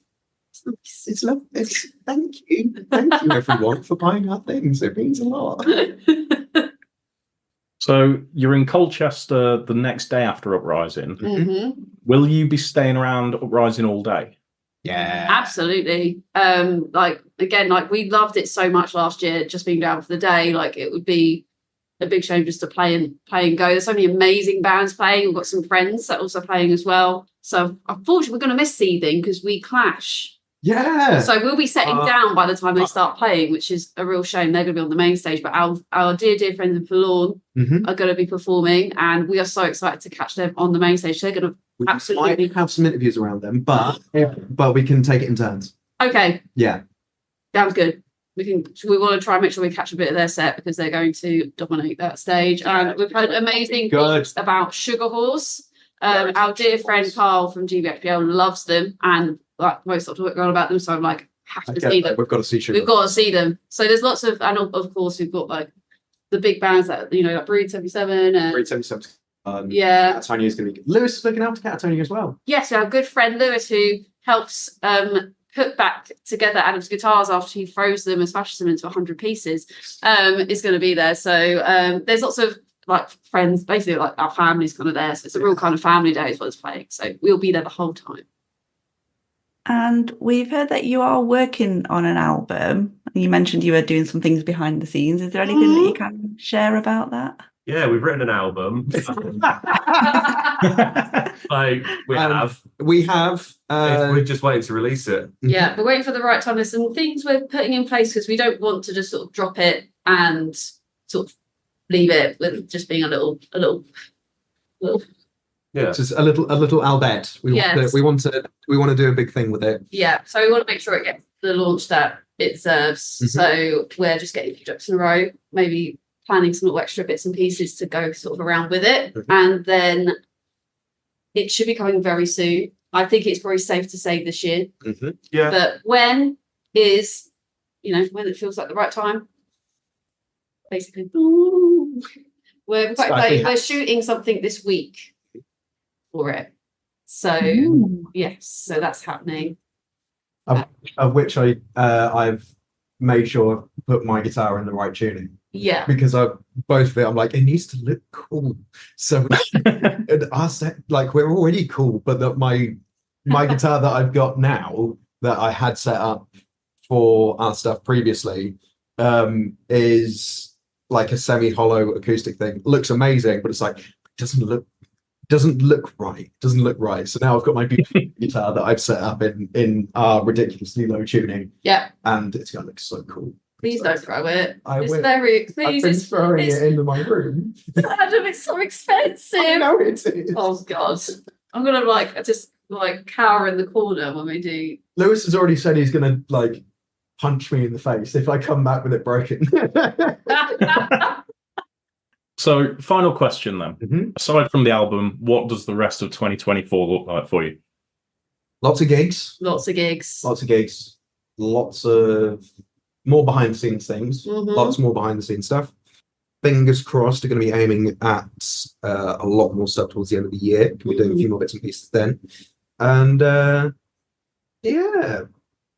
It's lovely. Thank you everyone for buying our things. It means a lot. So you're in Colchester the next day after Uprising. Mm-hmm. Will you be staying around Uprising all day? Yeah. Absolutely. We loved it so much last year, just being down for the day. Like it would be a big shame just to play and go. There's so many amazing bands playing. We've got some friends that are also playing as well. So unfortunately, we're going to miss Seething because we clash. Yeah. So we'll be setting down by the time they start playing, which is a real shame. They're going to be on the main stage, but our dear friends in Forlorn are going to be performing, and we are so excited to catch them on the main stage. They're going to We absolutely might have some interviews around them, but we can take it in turns. okay. Yeah. Sounds good. We want to try and make sure we catch a bit of their set because they're going to dominate that stage. And we've heard amazing things about Sugar Horse. Our dear friend Carl from GBXPL loves them, and like most of the work on about them. So I'm like, have to see them. We've got to see Sugar. We've got to see them. So there's lots of, and of course we've got like the big bands that like Breed 77 and Breed 77. Yeah, Catatonia is going to be. Lewis is looking after Catatonia as well. Yes, our good friend Lewis, who helps put back together Adam's guitars after he throws them and smashes them into 100 pieces, is going to be there. So there's lots of like friends, basically like our family's kind of there. So it's a real kind of family day as well as playing. So we'll be there the whole time. And we've heard that you are working on an album. You mentioned you were doing some things behind the scenes. Is there anything that you can share about that? Yeah, we've written an album. Like we have. We're just waiting to release it. Yeah, we're waiting for the right time. There's some things we're putting in place because we don't want to just sort of drop it and sort of leave it with just being a little. Yeah, just a little albeit. We want to do a big thing with it. Yeah, so we want to make sure it gets the launch that it deserves. So we're just getting a few ducks in a row, maybe planning some little extra bits and pieces to go sort of around with it, and then it should be coming very soon. I think it's very safe to say this year. Yeah, but when is when it feels like the right time? Basically, we're shooting something this week for it. So yes, so that's happening. Of which I've made sure I've put my guitar in the right tuning. Yeah, because both of it, I'm like, it needs to look cool. So like we're already cool, but that my guitar that I've got now that I had set up for our stuff previously is like a semi-hollow acoustic thing. Looks amazing, but it's like doesn't look right. So now I've got my beautiful guitar that I've set up in our ridiculously low tuning. Yeah, and it's gonna look so cool. Please don't throw it. It's will. very. Please, I've been throwing it into my room. Adam, it's so expensive. I know it is. Oh God, I'm gonna just cower in the corner when we do. Lewis has already said he's gonna punch me in the face if I come back with it broken. So, final question then. Aside from the album, what does the rest of 2024 look like for you? Lots of gigs. Lots of gigs. Lots of more behind the scenes things. Lots more behind the scenes stuff. Fingers crossed, are going to be aiming at a lot more stuff towards the end of the year. We're doing a few more bits and pieces then. And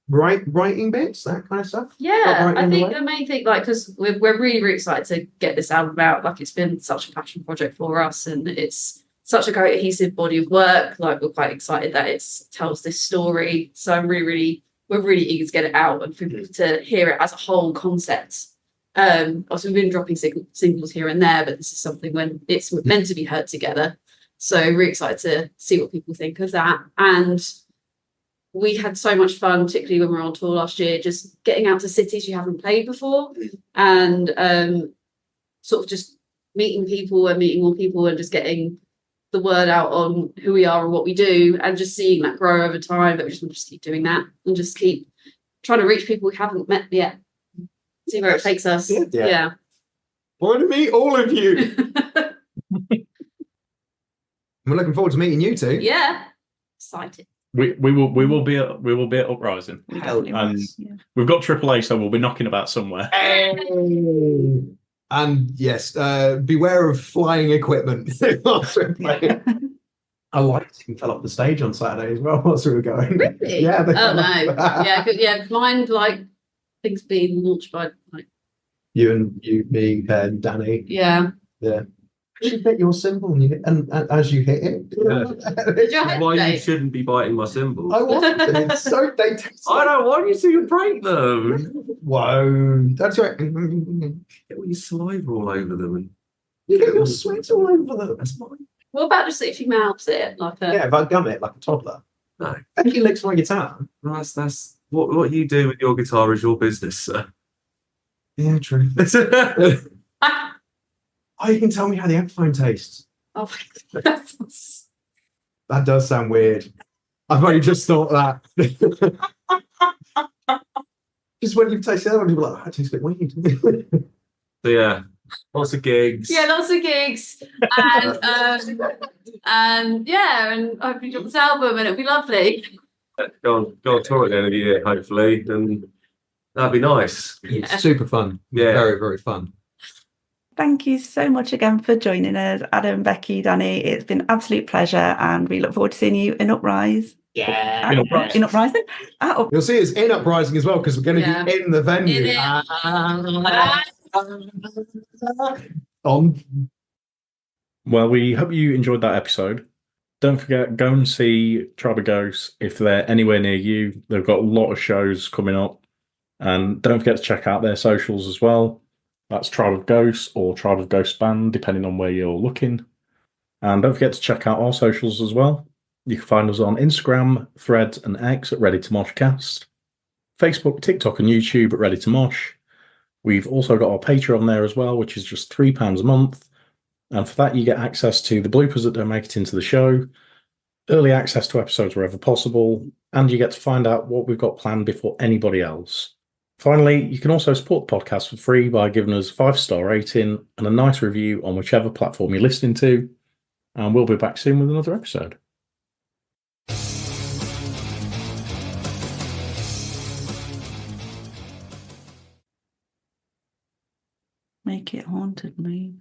writing bits, that kind of stuff. Yeah, I think the main thing, because we're really, really excited to get this album out. It's been such a passion project for us, and it's such a cohesive body of work. We're quite excited that it tells this story. So I'm we're really eager to get it out and for people to hear it as a whole concept. Also, we've been dropping singles here and there, but this is something when it's meant to be heard together. So really excited to see what people think of that. And we had so much fun, particularly when we were on tour last year, just getting out to cities you haven't played before and sort of just meeting people and meeting more people and just getting the word out on who we are and what we do and just seeing that grow over time. But we just want to just keep doing that and just keep trying to reach people we haven't met yet. See where it takes us. Yeah. Want to meet all of you. We're looking forward to meeting you too. Yeah. Excited. We will be at Uprising. And we've got AAA, so we'll be knocking about somewhere. Hey. And yes, beware of flying equipment. I liked it fell off the stage on Saturday as well whilst we were going. Really? Yeah. Oh no. Mine things being launched by you, me, Ben, Danny. Yeah. You should hit your cymbal and as you hit it. Yeah. Why you shouldn't be biting my cymbal? I want it. So they I don't want you to break them. Whoa. That's right. Get all your saliva all over them and you get your sweat all over them. That's fine. What about just if you mouths it if I gum it like a toddler. No. Becky licks my guitar. That's what you do with your guitar is your business, sir. Yeah, true. Oh, you can tell me how the Epiphone tastes. Oh my God. That does sound weird. I've only just thought that. Just when you've tasted the other one, you're like, that tastes a bit weird. So yeah, lots of gigs. Yeah, lots of gigs. And hopefully drop this album and it'll be lovely. Go on tour at the end of the year, hopefully, and that'd be nice. It's super fun. Yeah. Very, very fun. Thank you so much again for joining us, Adam, Becky, Danny. It's been an absolute pleasure, and we look forward to seeing you in Uprise. Yeah. In Uprising? You'll see us in Uprising as well, because we're going to Yeah. be in the venue. On. Well, we hope you enjoyed that episode. Don't forget, go and see Tribe of Ghosts if they're anywhere near you. They've got a lot of shows coming up. And don't forget to check out their socials as well. That's Tribe of Ghosts or Tribe of Ghosts Band, depending on where you're looking. And don't forget to check out our socials as well. You can find us on Instagram, Threads, and X at Ready to Moshcast, Facebook, TikTok, and YouTube at Ready to Mosh. We've also got our Patreon there as well, which is just £3 a month. And for that, you get access to the bloopers that don't make it into the show, early access to episodes wherever possible, and you get to find out what we've got planned before anybody else. Finally, you can also support the podcast for free by giving us a 5-star rating and a nice review on whichever platform you're listening to. And we'll be back soon with another episode. Make it haunted, move.